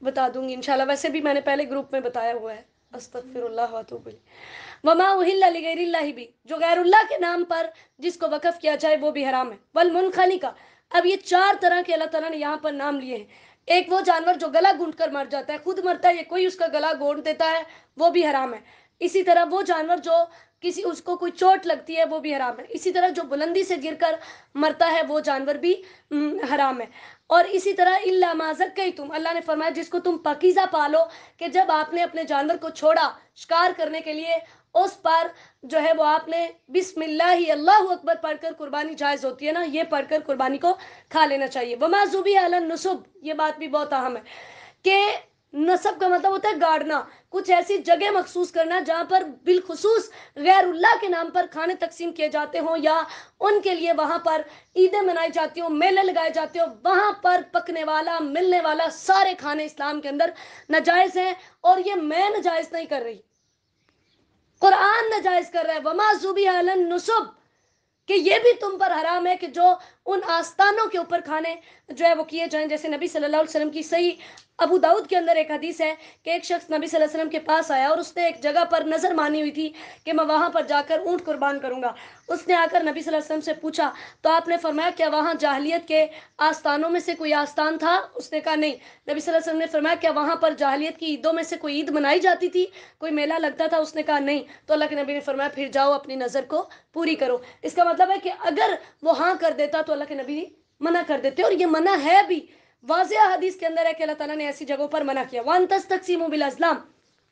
بتا دوں گی انشاءاللہ، ویسے بھی میں نے پہلے گروپ میں بتایا ہوا ہے، استغفر اللہ واتوب الیہ۔ وما اہل لغیر اللہ بھی، جو غیر اللہ کے نام پر جس کو وقف کیا جائے وہ بھی حرام ہے۔ والمنخنقہ، اب یہ 4 طرح کے اللہ تعالیٰ نے یہاں پر نام لیے ہیں۔ ایک وہ جانور جو گلا گھونٹ کر مر جاتا ہے، خود مرتا ہے یا کوئی اس کا گلا گھونٹ دیتا ہے، وہ بھی حرام ہے۔ اسی طرح وہ جانور جو اس کو کوئی چوٹ لگتی ہے وہ بھی حرام ہے۔ اسی طرح جو بلندی سے گر کر مرتا ہے وہ جانور بھی حرام ہے۔ اور اسی طرح الا ما ذکیتم، اللہ نے فرمایا جس کو تم پاکیزہ پالو، کہ جب آپ نے اپنے جانور کو چھوڑا شکار کرنے کے لیے، اس پر جو ہے وہ آپ نے بسم اللہ اللہ اکبر پڑھ کر، قربانی جائز ہوتی ہے نا، یہ پڑھ کر قربانی کو کھا لینا چاہیے۔ وما ذبح علی النصب، یہ بات بھی بہت اہم ہے کہ نصب کا مطلب ہوتا ہے گاڑنا، کچھ ایسی جگہ مخصوص کرنا جہاں پر بالخصوص غیر اللہ کے نام پر کھانے تقسیم کیے جاتے ہوں یا ان کے لیے وہاں پر عیدیں منائی جاتی ہوں، میلے لگائے جاتے ہوں، وہاں پر پکنے والا ملنے والا سارے کھانے اسلام کے اندر ناجائز ہیں۔ اور یہ میں ناجائز نہیں کر رہی، قرآن ناجائز کر رہا ہے، وما ذبح علی النصب، کہ یہ بھی تم پر حرام ہے کہ جو ان آستانوں کے اوپر کھانے جو ہے وہ کیے جائیں۔ جیسے نبی صلی اللہ علیہ وسلم کی صحیح ابو داؤد کے اندر ایک حدیث ہے کہ ایک شخص نبی صلی اللہ علیہ وسلم کے پاس آیا اور اس نے ایک جگہ پر نظر مانی ہوئی تھی کہ میں وہاں پر جا کر اونٹ قربان کروں گا۔ اس نے آ کر نبی صلی اللہ علیہ وسلم سے پوچھا تو آپ نے فرمایا کیا وہاں جاہلیت کے آستانوں میں سے کوئی آستان تھا؟ اس نے کہا نہیں۔ نبی صلی اللہ علیہ وسلم نے فرمایا کیا وہاں پر جاہلیت کی عیدوں میں سے کوئی عید منائی جاتی تھی، کوئی میلہ لگتا تھا؟ اس نے کہا نہیں۔ تو اللہ کے نبی نے فرمایا پھر جاؤ اپنی نظر کو پوری کرو۔ اس کا مطلب ہے کہ اگر وہ ہاں کر دیتا تو اللہ کے نبی منع کر دیتے، اور یہ منع ہے بھی، واضح حدیث کے اندر ہے کہ اللہ تعالیٰ نے ایسی جگہوں پر منع کیا۔ وَأَن تَسْتَقْسِمُوا بِالْأَزْلَامِ،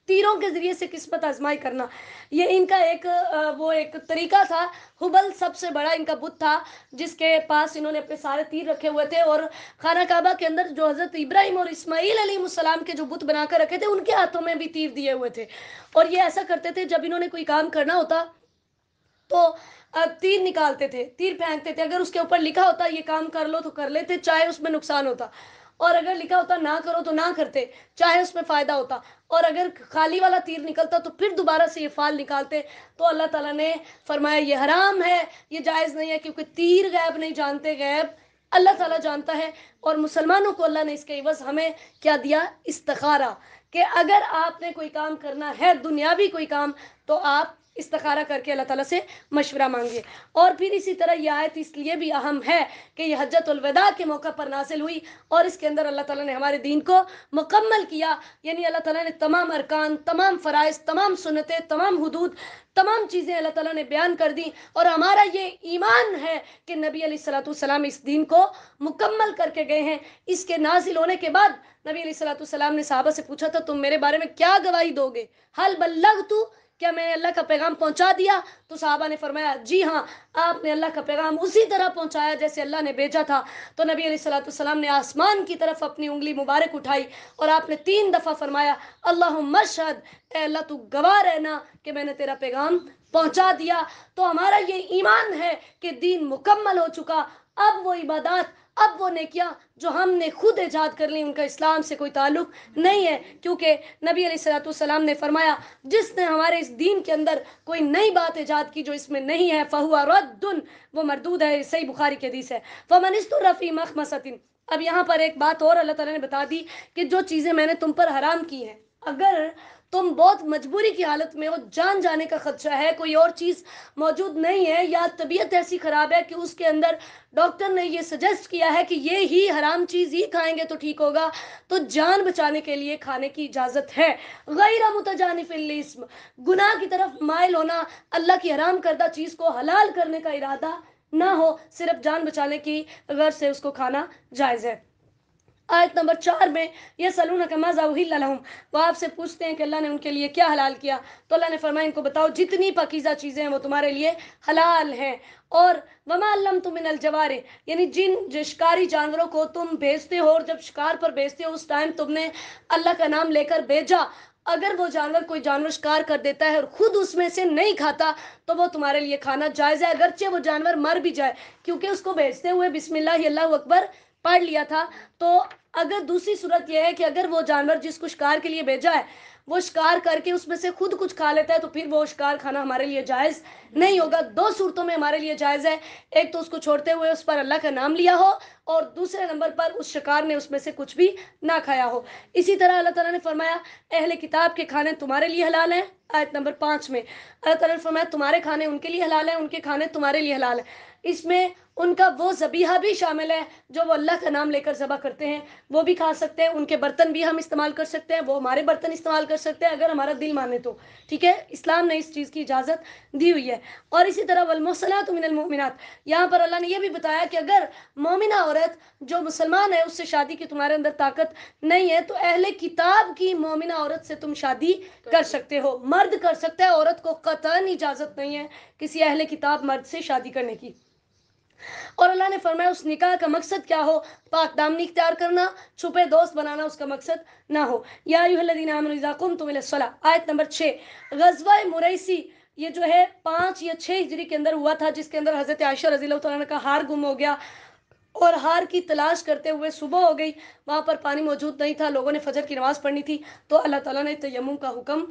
تیروں کے ذریعے سے قسمت آزمائی کرنا، یہ ان کا ایک طریقہ تھا۔ حبل سب سے بڑا ان کا بت تھا، جس کے پاس انہوں نے اپنے سارے تیر رکھے ہوئے تھے، اور خانہ کعبہ کے اندر جو حضرت ابراہیم اور اسماعیل علیہ السلام کے جو بت بنا کر رکھے تھے، ان کے ہاتھوں میں بھی تیر دیے ہوئے تھے۔ اور یہ ایسا کرتے تھے، جب انہوں نے کوئی کام کرنا ہوتا تو تیر نکالتے تھے، تیر پھینکتے تھے، اگر اس کے اوپر لکھا ہوتا یہ کام کر لو تو کر لیتے، چاہے اس میں نقصان ہوتا، اور اگر لکھا ہوتا نہ کرو تو نہ کرتے، چاہے اس میں فائدہ ہوتا، اور اگر خالی والا تیر نکلتا تو پھر دوبارہ سے یہ فال نکالتے۔ تو اللہ تعالیٰ نے فرمایا یہ حرام ہے، یہ جائز نہیں ہے، کیونکہ تیر غیب نہیں جانتے، غیب اللہ تعالیٰ جانتا ہے۔ اور مسلمانوں کو اللہ نے اس کے عوض ہمیں کیا دیا؟ استخارہ، کہ اگر آپ نے کوئی کام کرنا ہے، دنیاوی کوئی کام، تو آپ استخارہ کر کے اللہ تعالیٰ سے مشورہ مانگیے۔ اور پھر اسی طرح یہ آیت اس لیے بھی اہم ہے کہ یہ حجۃ الوداع کے موقع پر نازل ہوئی، اور اس کے اندر اللہ تعالیٰ نے ہمارے دین کو مکمل کیا، یعنی اللہ تعالیٰ نے تمام ارکان، تمام فرائض، تمام سنتیں، تمام حدود، تمام چیزیں اللہ تعالیٰ نے بیان کر دی۔ اور ہمارا یہ ایمان ہے کہ نبی علیہ الصلوۃ والسلام اس دین کو مکمل کر کے گئے ہیں۔ اس کے نازل ہونے کے بعد نبی علیہ الصلوۃ والسلام نے صحابہ سے پوچھا تھا تم میرے بارے میں کیا گواہی دو گے؟ حل بلغت، کیا میں نے اللہ کا پیغام پہنچا دیا؟ تو صحابہ نے فرمایا جی ہاں، آپ نے اللہ کا پیغام اسی طرح پہنچایا جیسے اللہ نے بھیجا تھا۔ تو نبی علیہ الصلوۃ والسلام نے آسمان کی طرف اپنی انگلی مبارک اٹھائی، اور آپ نے 3 دفعہ فرمایا اللہم اشہد، اے اللہ تو گواہ رہنا کہ میں نے تیرا پیغام پہنچا دیا۔ تو ہمارا یہ ایمان ہے کہ دین مکمل ہو چکا، اب وہ عبادات، اب وہ نیکیاں جو ہم نے خود ایجاد کر لی، ان کا اسلام سے کوئی تعلق نہیں ہے، کیونکہ نبی علیہ الصلوۃ والسلام نے فرمایا جس نے ہمارے اس دین کے اندر کوئی نئی بات ایجاد کی جو اس میں نہیں ہے فہو رد، وہ مردود ہے۔ صحیح بخاری کی حدیث ہے۔ فمن استر فی مخمصۃ، اب یہاں پر ایک بات اور اللہ تعالیٰ نے بتا دی کہ جو چیزیں میں نے تم پر حرام کی ہیں، اگر تم بہت مجبوری کی حالت میں ہو، جان جانے کا خدشہ ہے، کوئی اور چیز موجود نہیں ہے، یا طبیعت ایسی خراب ہے کہ اس کے اندر ڈاکٹر نے یہ سجیسٹ کیا ہے کہ یہ ہی حرام چیز ہی کھائیں گے تو ٹھیک ہوگا، تو جان بچانے کے لیے کھانے کی اجازت ہے۔ غیر متجانف للاسم، گناہ کی طرف مائل ہونا، اللہ کی حرام کردہ چیز کو حلال کرنے کا ارادہ نہ ہو، صرف جان بچانے کی غرض سے اس کو کھانا جائز ہے۔ آیت نمبر 4 میں یسألونک ماذا احل لہم، وہ آپ سے پوچھتے ہیں کہ اللہ نے ان کے لیے کیا حلال کیا، تو اللہ نے فرمایا ان کو بتاؤ جتنی پاکیزہ چیزیں ہیں وہ تمہارے لیے حلال ہیں۔ اور وما علمتم من الجوارح، یعنی جن شکاری جانوروں کو تم بھیجتے ہو، اور جب شکار پر بھیجتے ہو اس ٹائم تم نے اللہ کا نام لے کر بھیجا، اگر وہ کوئی جانور شکار کر دیتا ہے اور خود اس میں سے نہیں کھاتا تو وہ تمہارے لیے کھانا جائز ہے، اگرچہ وہ جانور مر بھی جائے، کیونکہ اس کو بھیجتے ہوئے بسم اللہ اللہ اکبر پڑھ لیا تھا۔ تو اگر دوسری صورت یہ ہے کہ اگر وہ جانور جس کو شکار کے لیے بھیجا ہے وہ شکار کر کے اس میں سے خود کچھ کھا لیتا ہے تو پھر وہ شکار کھانا ہمارے لیے جائز نہیں ہوگا۔ 2 صورتوں میں ہمارے لیے جائز ہے، ایک تو اس کو چھوڑتے ہوئے اس پر اللہ کا نام لیا ہو، اور دوسرے نمبر پر اس شکار نے اس میں سے کچھ بھی نہ کھایا ہو۔ اسی طرح اللہ تعالیٰ نے فرمایا اہل کتاب کے کھانے تمہارے لیے حلال ہیں، آیت نمبر 5 میں اللہ تعالیٰ نے فرمایا تمہارے کھانے ان کے لیے حلال ہیں، ان کے کھانے تمہارے لیے حلال ہیں۔ اس میں ان کا وہ ذبیحہ بھی شامل ہے جو وہ اللہ کا نام لے کر ذبح کرتے ہیں، وہ بھی کھا سکتے ہیں، ان کے برتن بھی ہم استعمال کر سکتے ہیں، وہ ہمارے برتن استعمال کر سکتے ہیں اگر ہمارا دل مانے تو، ٹھیک ہے، اسلام نے اس چیز کی اجازت دی ہوئی ہے۔ اور اسی طرح والمحصنات من المؤمنات، یہاں پر اللہ نے یہ بھی بتایا کہ اگر مومنہ عورت جو مسلمان ہے اس سے شادی کی تمہارے اندر طاقت نہیں ہے تو اہل کتاب کی مومنہ عورت سے تم شادی کر سکتے ہو، مرد کر سکتا ہے، عورت کو قطعاً اجازت نہیں ہے کسی اہل کتاب مرد سے شادی کرنے کی۔ اور اللہ نے فرمایا اس نکاح کا مقصد کیا ہو؟ پاک دامنی اختیار کرنا، چھپے دوست بنانا اس کا مقصد نہ ہو۔ یا ایھا الذین آمنوا اذا قمتم الی الصلاۃ، آیت نمبر 6، غزوہ مریسی یہ جو ہے 5 یا 6 ہجری کے اندر ہوا تھا، جس کے اندر حضرت عائشہ رضی اللہ تعالیٰ عنہ کا ہار گم ہو گیا، اور ہار کی تلاش کرتے ہوئے صبح ہو گئی، وہاں پر پانی موجود نہیں تھا، لوگوں نے فجر کی نماز پڑھنی تھی، تو اللہ تعالیٰ نے تیمم کا حکم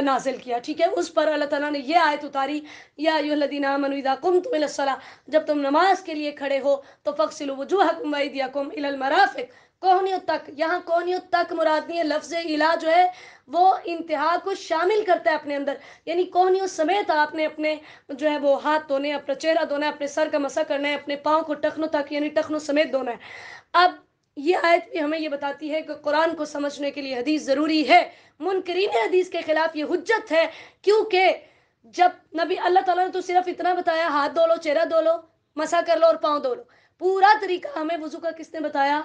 نازل کیا، ٹھیک ہے، اس پر اللہ تعالیٰ نے یہ آیت اتاری یا ایھا الذین آمنوا اذا قمتم الی الصلاۃ، جب تم نماز کے لیے کھڑے ہو تو فاغسلوا وجوہکم وایدیکم الی المرافق، کوہنیوں تک، یہاں کوہنیوں تک مراد نہیں ہے، لفظ الا جو ہے وہ انتہا کو شامل کرتا ہے اپنے اندر، یعنی کوہنیوں سمیت آپ نے اپنے جو ہے وہ ہاتھ دھونے، اپنا چہرہ دھونا ہے، اپنے سر کا مسح کرنا ہے، اپنے پاؤں کو ٹخنوں تک یعنی ٹخنوں سمیت دھونا ہے۔ اب یہ آیت بھی ہمیں یہ بتاتی ہے کہ قرآن کو سمجھنے کے لیے حدیث ضروری ہے، منکرین حدیث کے خلاف یہ حجت ہے، کیونکہ جب نبی اللہ تعالیٰ نے تو صرف اتنا بتایا ہاتھ دھو لو، چہرہ دھو لو، مسح کر لو اور پاؤں دھو لو، پورا طریقہ ہمیں وضو کا کس نے بتایا؟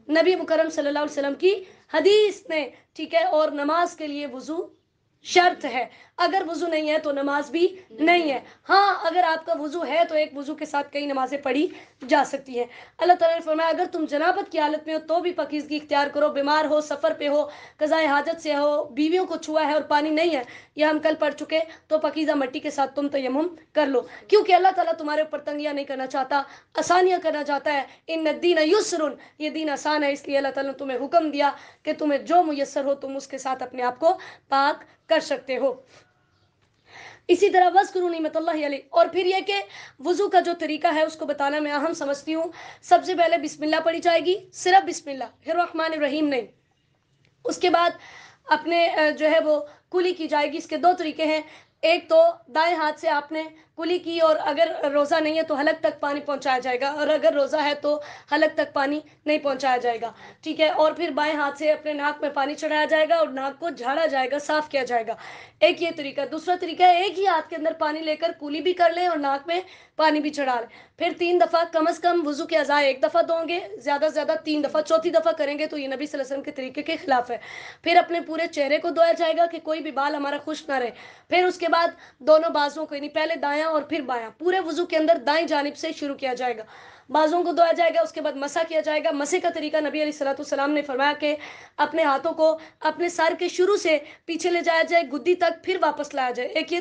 نبی مکرم صلی اللہ علیہ وسلم کی حدیث نے، ٹھیک ہے، اور نماز کے لیے وضو شرط ہے. اگر وضو نہیں ہے تو نماز بھی نہیں ہے. ہاں اگر آپ کا وضو ہے تو ایک وضو کے ساتھ کئی نمازیں پڑھی جا سکتی ہیں. اللہ تعالیٰ نے فرمایا اگر تم جنابت کی حالت میں ہو تو بھی پاکیزگی اختیار کرو. بیمار ہو, سفر پہ ہو, قضائے حاجت سے ہو, بیویوں کو چھوا ہے اور پانی نہیں ہے, یہ ہم کل پڑھ چکے, تو پاکیزہ مٹی کے ساتھ تم تیمم کر لو. کیونکہ اللہ تعالیٰ تمہارے اوپر تنگیاں نہیں کرنا چاہتا, آسانیاں کرنا چاہتا ہے. ان الدین یسر, یہ دین آسان ہے, اس لیے اللہ تعالیٰ نے تمہیں حکم دیا کہ تمہیں جو میسر ہو تم اس کے ساتھ اپنے آپ کو پاک کر سکتے ہو. اسی طرح وذکروا نعمت اللہ علیہ. اور پھر یہ کہ وضو کا جو طریقہ ہے اس کو بتانا میں اہم سمجھتی ہوں. سب سے پہلے بسم اللہ پڑھی جائے گی, صرف بسم اللہ الرحمن الرحیم نہیں. اس کے بعد اپنے جو ہے وہ کلی کی جائے گی. اس کے دو طریقے ہیں. ایک تو دائیں ہاتھ سے آپ نے کلی کی, اور اگر روزہ نہیں ہے تو حلق تک پانی پہنچایا جائے گا, اور اگر روزہ ہے تو حلق تک پانی نہیں پہنچایا جائے گا. ٹھیک ہے. اور پھر بائیں ہاتھ سے اپنے ناک میں پانی چڑھایا جائے گا اور ناک کو جھاڑا جائے گا, صاف کیا جائے گا. ایک یہ طریقہ. دوسرا طریقہ ہے ایک ہی ہاتھ کے اندر پانی لے کر کلی بھی کر لیں اور ناک میں پانی بھی چڑھا لیں. پھر 3 دفعہ کم از کم وضو کے اعضاء ایک دفعہ دھویں گے, زیادہ سے زیادہ 3 دفعہ. چوتھی دفعہ کریں گے تو یہ نبی صلی اللہ علیہ وسلم کے طریقے کے خلاف ہے. پھر اپنے پورے چہرے کو دھویا جائے گا کہ کوئی بھی بال ہمارا خشک نہ رہے. پھر اس کے بعد دونوں بازوؤں کو, یعنی پہلے دایاں اور پھر بایاں, پورے وضو کے اندر دائیں جانب سے شروع کیا جائے گا. بازوؤں کو دھویا جائے گا. اس کے بعد مسح کیا جائے گا. مسح کا طریقہ نبی علیہ الصلوۃ والسلام نے فرمایا کہ اپنے ہاتھوں کو اپنے سر کے شروع سے پیچھے لے جایا جائے, گدی تک, پھر واپس لایا جائے. ایک یہ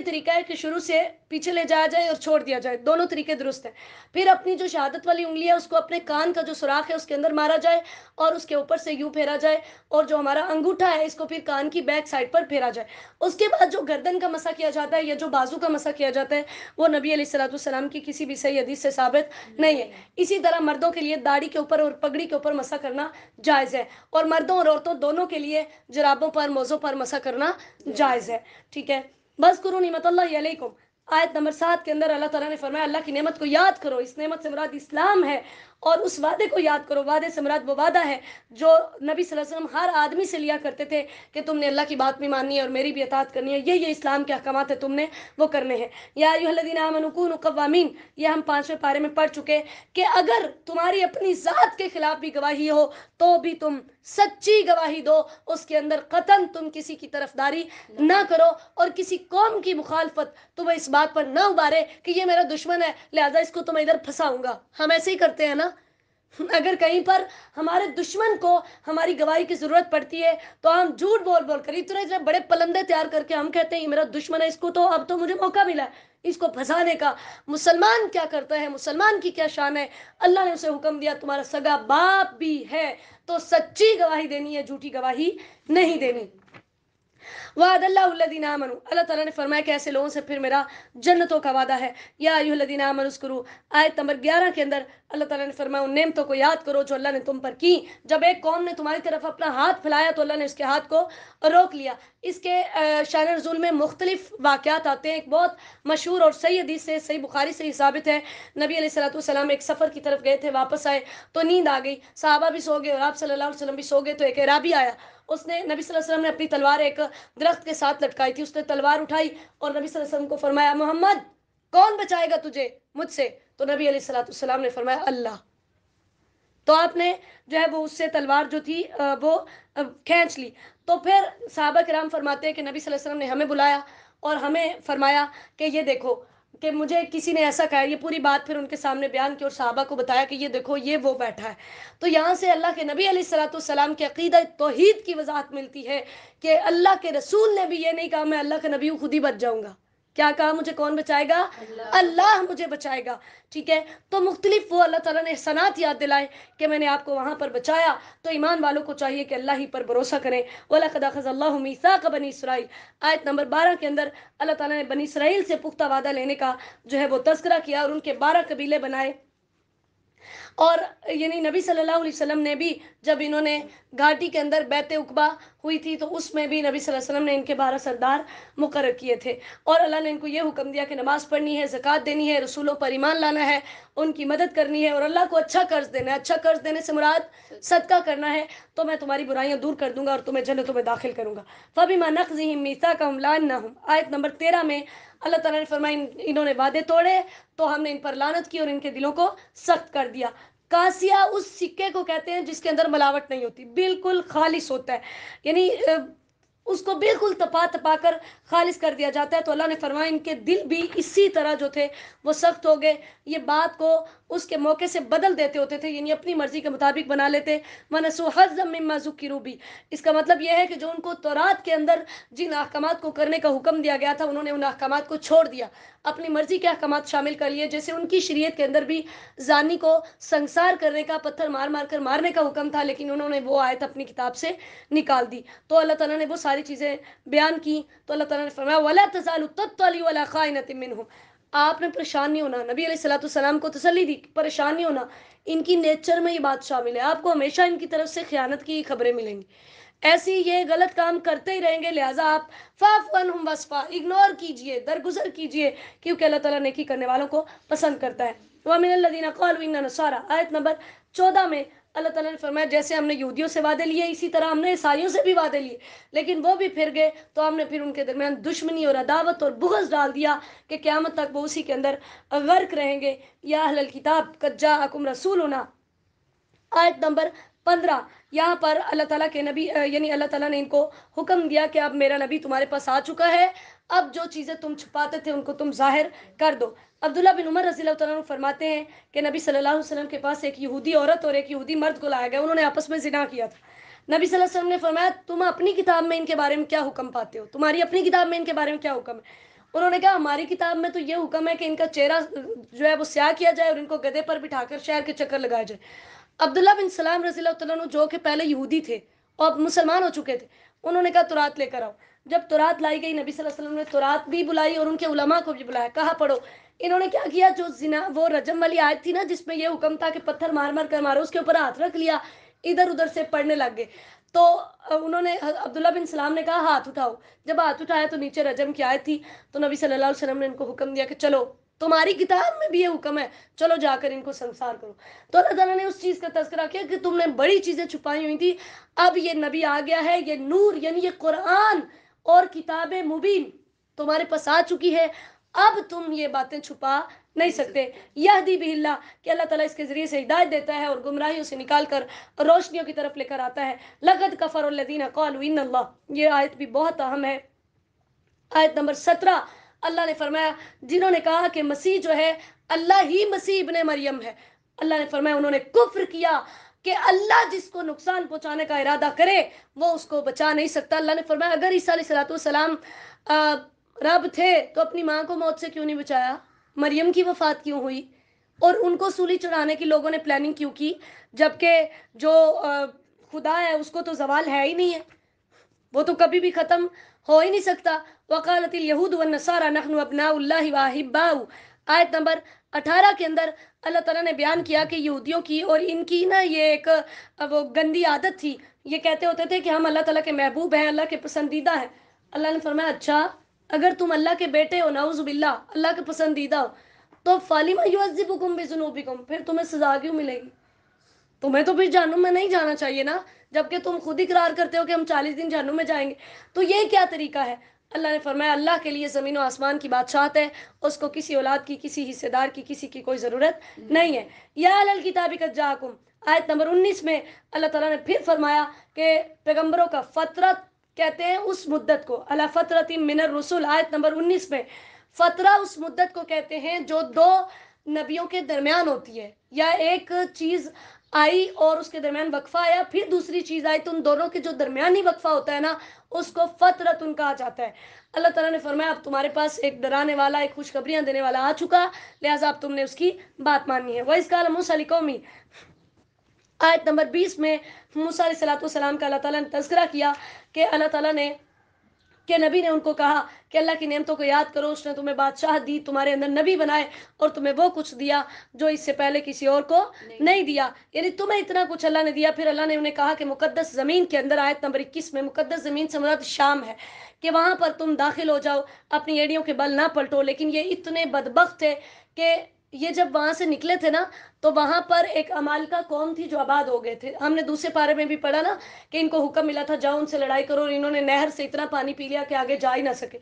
طریقہ ہے کہ شروع سے پیچھے لے جایا جائے اور چھوڑ دیا جائے. دونوں طریقے درست ہیں. پھر اپنی جو شہادت والی انگلی ہے اس کو اپنے کان کا جو سوراخ ہے اس کے اندر مارا جائے اور اس کے اوپر سے یوں پھیرا جائے, اور جو ہمارا انگوٹھا ہے اس کو پھر کان کی بیک سائڈ پر پھیرا جائے. اس کے بعد جو گردن کا مسح کیا جاتا ہے یا جو بازو کا مسح کیا جاتا ہے وہ نبی علیہ الصلوۃ والسلام کی کسی بھی صحیح حدیث سے ثابت نہیں ہے. اسی طرح مردوں کے لیے داڑھی کے اوپر اور پگڑی کے اوپر مسح کرنا جائز ہے, اور مردوں اور عورتوں دونوں کے لیے جرابوں پر, موزوں پر مسح کرنا جائز ہے. ٹھیک ہے. وَاذْكُرُوا نِعْمَتَ اللَّهِ عَلَيْكُمْ. آیت نمبر 7 کے اندر اللہ تعالیٰ نے فرمایا اللہ کی نعمت کو یاد کرو. اس نعمت سے مراد اسلام ہے, اور اس وعدے کو یاد کرو. وعدے سے مراد وہ وعدہ ہے جو نبی صلی اللہ علیہ وسلم ہر آدمی سے لیا کرتے تھے کہ تم نے اللہ کی بات بھی ماننی ہے اور میری بھی اطاعت کرنی ہے. یہ اسلام کے احکامات ہیں, تم نے وہ کرنے ہیں. یا ایھا الذین آمنوا کونوا قوامین, یہ ہم 5ویں پارے میں پڑھ چکے کہ اگر تمہاری اپنی ذات کے خلاف بھی گواہی ہو تو بھی تم سچی گواہی دو. اس کے اندر قطعاً تم کسی کی طرفداری نہ کرو, اور کسی قوم کی مخالفت تمہیں اس بات پر نہ ابھارے کہ یہ میرا دشمن ہے لہذا اس کو تو میں ادھر پھنساؤں گا. ہم ایسے ہی کرتے ہیں نا. اگر کہیں پر ہمارے دشمن کو ہماری گواہی کی ضرورت پڑتی ہے تو ہم جھوٹ بول بول کر اتنے بڑے پلندے تیار کر کے ہم کہتے ہیں یہ میرا دشمن ہے, اس کو تو اب تو مجھے موقع ملا ہے اس کو پھنسانے کا. مسلمان کیا کرتا ہے, مسلمان کی کیا شان ہے. اللہ نے اسے حکم دیا تمہارا سگا باپ بھی ہے تو سچی گواہی دینی ہے, جھوٹی گواہی نہیں دینی. وعد اللہ الذین آمنوا, اللہ تعالیٰ نے فرمایا کہ ایسے لوگوں سے پھر میرا جنتوں کا وعدہ ہے. یا ایھا الذین آمنوا اذکروا, آیت نمبر 11 کے اندر اللہ تعالیٰ نے فرمایا ان نعمتوں کو یاد کرو جو اللہ نے تم پر کی. جب ایک قوم نے تمہاری طرف اپنا ہاتھ پھیلایا تو اللہ نے اس کے ہاتھ کو روک لیا. اس کے شان نزول میں مختلف واقعات آتے ہیں. ایک بہت مشہور اور صحیح حدیث سے, صحیح بخاری سے ثابت ہے, نبی علیہ الصلوۃ والسلام ایک سفر کی طرف گئے تھے, واپس آئے تو نیند آ گئی. صحابہ بھی سو گئے اور آپ صلی اللہ علیہ وسلم بھی سو گئے. تو ایک اعرابی آیا, اس نے نبی صلی اللہ علیہ وسلم نے اپنی تلوار ایک درخت کے ساتھ لٹکائی تھی, اس نے تلوار اٹھائی اور نبی صلی اللہ علیہ وسلم کو فرمایا محمد کون بچائے گا تجھے مجھ سے. تو نبی علیہ الصلوۃ والسلام نے فرمایا اللہ. تو آپ نے جو ہے وہ اس سے تلوار جو تھی وہ کھینچ لی. تو پھر صحابہ کرام فرماتے ہیں کہ نبی صلی اللہ علیہ وسلم نے ہمیں بلایا اور ہمیں فرمایا کہ یہ دیکھو کہ مجھے کسی نے ایسا کہا. یہ پوری بات پھر ان کے سامنے بیان کی اور صحابہ کو بتایا کہ یہ دیکھو یہ وہ بیٹھا ہے. تو یہاں سے اللہ کے نبی علیہ الصلوۃ والسلام کے عقیدہ توحید کی وضاحت ملتی ہے کہ اللہ کے رسول نے بھی یہ نہیں کہا میں اللہ کا نبی ہوں خود ہی بچ جاؤں گا. کیا کہا مجھے کون بچائے گا؟ اللہ مجھے بچائے گا. ٹھیک ہے. تو مختلف وہ اللہ تعالیٰ نے احسانات یاد دلائے کہ میں نے آپ کو وہاں پر بچایا. تو ایمان والوں کو چاہیے کہ اللہ ہی پر بھروسہ کریں. وَلَقَدْ أَخَذَ اللَّهُ مِيثَاقَ بَنِي إِسْرَائِيلَ, آیت نمبر 12 کے اندر اللہ تعالیٰ نے بنی اسرائیل سے پختہ وعدہ لینے کا جو ہے وہ تذکرہ کیا اور ان کے 12 قبیلے بنائے. اور یعنی نبی صلی اللہ علیہ وسلم نے بھی جب انہوں نے گھاٹی کے اندر بیعت عقبہ ہوئی تھی تو اس میں بھی نبی صلی اللہ علیہ وسلم نے ان کے 12 سردار مقرر کیے تھے. اور اللہ نے ان کو یہ حکم دیا کہ نماز پڑھنی ہے, زکوٰۃ دینی ہے, رسولوں پر ایمان لانا ہے, ان کی مدد کرنی ہے اور اللہ کو اچھا قرض دینا ہے. اچھا قرض دینے سے مراد صدقہ کرنا ہے. تو میں تمہاری برائیاں دور کر دوں گا اور تمہیں جنتوں میں داخل کروں گا. فَبِمَا نَقْضِهِم مِّيثَاقَهُمْ لَعَنَّاهُمْ, آیت نمبر 13 میں اللہ تعالیٰ نے فرمایا انہوں نے وعدے توڑے تو ہم نے ان پر لعنت کی اور ان کے دلوں کو سخت کر دیا. کاسیہ اس سکے کو کہتے ہیں جس کے اندر ملاوٹ نہیں ہوتی, بالکل خالص ہوتا ہے. یعنی اس کو بالکل تپا تپا کر خالص کر دیا جاتا ہے. تو اللہ نے فرمایا ان کے دل بھی اسی طرح جو تھے وہ سخت ہو گئے, یہ بات کو اس کے موقع سے بدل دیتے ہوتے تھے, یعنی اپنی مرضی کے مطابق بنا لیتے. وَنَسُوا حَظًّا مِّمَّا ذُكِّرُوا بِهِ, اس کا مطلب یہ ہے کہ جو ان کو تورات کے اندر جن احکامات کو کرنے کا حکم دیا گیا تھا انہوں نے ان احکامات کو چھوڑ دیا, اپنی مرضی کے احکامات شامل کر لیے. جیسے ان کی شریعت کے اندر بھی زانی کو سنسار کرنے کا, پتھر مار مار کر مارنے کا حکم تھا, لیکن انہوں نے وہ آیت اپنی کتاب سے نکال دی. تو اللہ تعالیٰ نے وہ ساری چیزیں بیان کی. تو اللہ تعالیٰ نے فرمایا وَلَا تَزَالُ تَطَّلِعُ عَلَىٰ خَائِنَةٍ مِّنْهُمْ, آپ نے پریشان نہیں ہونا. نبی علیہ الصلوۃ والسلام کو تسلی دی, پریشان نہیں ہونا, ان کی نیچر میں یہ بات شامل ہے, آپ کو ہمیشہ ان کی طرف سے خیانت کی خبریں ملیں گی, ایسی یہ غلط کام کرتے ہی رہیں گے. لہٰذا آپ فَاعْفُ عَنْهُمْ وَاصْفَحْ, اگنور کیجئے, درگزر کیجئے, کیونکہ اللہ تعالیٰ نیکی کرنے والوں کو پسند کرتا ہے. وَمِنَ الَّذِينَ قَالُوا إِنَّا نَصَارَىٰ, آیت نمبر 14 میں اللہ تعالیٰ نے فرمایا جیسے ہم نے یہودیوں سے وعدے لیے اسی طرح ہم نے عیسائیوں سے بھی وعدے لیے, لیکن وہ بھی پھر گئے, تو ہم نے پھر ان کے درمیان دشمنی اور عداوت اور بغض ڈال دیا کہ قیامت تک وہ اسی کے اندر غرق رہیں گے. یا اہل الکتاب قد جاءکم رسولنا, آیت نمبر 15, یہاں پر اللہ تعالیٰ کے نبی یعنی اللہ تعالیٰ نے ان کو حکم دیا کہ اب میرا نبی تمہارے پاس آ چکا ہے, اب جو چیزیں تم چھپاتے تھے ان کو تم ظاہر کر دو. عبداللہ بن عمر رضی اللہ تعالیٰ عنہ فرماتے ہیں کہ نبی صلی اللہ علیہ وسلم کے پاس ایک یہودی عورت اور ایک یہودی مرد کو لایا گیا, انہوں نے آپس میں زنا کیا تھا. نبی صلی اللہ علیہ وسلم نے فرمایا تم اپنی کتاب میں ان کے بارے میں کیا حکم پاتے ہو, تمہاری اپنی کتاب میں ان کے بارے میں کیا حکم ہے؟ انہوں نے کہا ہماری کتاب میں تو یہ حکم ہے کہ ان کا چہرہ جو ہے وہ سیاہ کیا جائے اور ان کو گدھے پر بٹھا کر شہر کے چکر لگایا جائے. عبداللہ بن سلام رضی اللہ تعالیٰ عنہ جو کہ پہلے یہودی تھے اور مسلمان ہو چکے تھے, انہوں نے کہا تورات لے کر آؤ. جب تورات لائی گئی نبی صلی اللہ علیہ وسلم نے تورات بھی بلائی اور ان کے علماء کو بھی بلایا, کہا پڑھو. انہوں نے کیا کیا, جو زنا وہ رجم والی آیت تھی نا جس میں یہ حکم تھا کہ پتھر مار مار کر مارو, اس کے اوپر ہاتھ رکھ لیا, ادھر ادھر سے پڑھنے لگ گئے. تو انہوں نے عبداللہ بن سلام نے کہا ہاتھ اٹھاؤ. جب ہاتھ اٹھایا تو نیچے رجم کی آیت تھی. تو نبی صلی اللہ علیہ وسلم نے ان کو حکم دیا کہ چلو تمہاری کتاب میں بھی یہ حکم ہے, چلو جا کر ان کو سنسار کرو. تو اللہ تعالیٰ نے اس چیز کا تذکرہ کیا کہ تم نے بڑی چیزیں چھپائی ہوئی تھی, اب یہ نبی آ گیا ہے, یہ نور یعنی یہ قرآن اور کتاب مبین تمہارے پاس آ چکی ہے, اب تم یہ باتیں چھپا نہیں سکتے. یہدی بہ اللہ, کہ اللہ تعالیٰ اس کے ذریعے سے ہدایت دیتا ہے اور گمراہیوں سے نکال کر روشنیوں کی طرف لے کر آتا ہے. لقد کفر الذین قالوا ان اللہ, یہ آیت بھی بہت اہم ہے. آیت نمبر 17 اللہ نے فرمایا جنہوں نے کہا کہ مسیح جو ہے اللہ ہی مسیح ابن مریم ہے, اللہ نے فرمایا انہوں نے کفر کیا کہ اللہ جس کو نقصان پہنچانے کا ارادہ کرے وہ اس کو بچا نہیں سکتا. اللہ نے فرمایا اگر عیسیٰ علیہ السلام رب تھے تو اپنی ماں کو موت سے کیوں نہیں بچایا, مریم کی وفات کیوں ہوئی, اور ان کو سولی چڑھانے کی لوگوں نے پلاننگ کیوں کی, جبکہ جو خدا ہے اس کو تو زوال ہے ہی نہیں ہے, وہ تو کبھی بھی ختم ہو ہی نہیں سکتا. وقالت الیہود والنصارى نحن ابناء اللہ واحباؤہ, آیت نمبر 18 کے اندر اللہ تعالیٰ نے بیان کیا کہ یہودیوں کی اور ان کی نا یہ ایک وہ گندی عادت تھی, یہ کہتے ہوتے تھے کہ ہم اللہ تعالیٰ کے محبوب ہیں, اللہ کے پسندیدہ ہیں. اللہ نے فرمایا اچھا اگر تم اللہ کے بیٹے ہو, نعوذ باللہ, اللہ کے پسندیدہ ہو, تو فَلِمَ يُعَذِّبُكُم بِذُنُوبِكُم, پھر تمہیں سزا کیوں ملے گی, تمہیں تو پھر جہنم میں نہیں جانا چاہیے نا, جبکہ تم خود اقرار کرتے ہو کہ ہم 40 دن جہنم میں جائیں گے. تو یہ کیا طریقہ ہے؟ اللہ نے فرمایا اللہ کے لیے زمین و آسمان کی بادشاہت ہے, اس کو کسی اولاد کی, کسی حصے دار کی, کسی کی کوئی ضرورت نہیں ہے. یا اہل الکتاب قد جاءکم, آیت نمبر 19 میں اللہ تعالیٰ نے پھر فرمایا کہ پیغمبروں کا فترت کہتے ہیں اس مدت کو, علی فترۃ من الرسل, آیت نمبر 19 میں فترہ اس مدت کو کہتے ہیں جو دو نبیوں کے درمیان ہوتی ہے, یا ایک چیز آئی اور اس کے درمیان وقفہ آیا, پھر دوسری چیز آئی, تو ان دونوں کے جو درمیانی وقفہ ہوتا ہے نا اس کو فترت ان کہا جاتا ہے. اللہ تعالیٰ نے فرمایا اب تمہارے پاس ایک ڈرانے والا, ایک خوشخبریاں دینے والا آ چکا, لہٰذا اب تم نے اس کی بات ماننی ہے. وَإِذْ قَالَ مُوسَىٰ لِقَوْمِهِ, آیت نمبر 20 میں موسیٰ علیہ السلام کا اللہ تعالیٰ نے تذکرہ کیا کہ اللہ تعالیٰ نے کہ نبی نے ان کو کہا کہ اللہ کی نعمتوں کو یاد کرو, اس نے تمہیں بادشاہ دی, تمہارے اندر نبی بنائے اور تمہیں وہ کچھ دیا جو اس سے پہلے کسی اور کو نہیں دیا, یعنی تمہیں اتنا کچھ اللہ نے دیا. پھر اللہ نے انہیں کہا کہ مقدس زمین کے اندر, آیت نمبر 21 میں مقدس زمین سے مراد شام ہے, کہ وہاں پر تم داخل ہو جاؤ, اپنی ایڑیوں کے بل نہ پلٹو. لیکن یہ اتنے بدبخت تھے کہ یہ جب وہاں سے نکلے تھے نا تو وہاں پر ایک عمالقہ قوم تھی جو آباد ہو گئے تھے. ہم نے دوسرے پارے میں بھی پڑھا نا کہ ان کو حکم ملا تھا جاؤ ان سے لڑائی کرو، اور انہوں نے نہر سے اتنا پانی پی لیا کہ آگے جا ہی نہ سکے.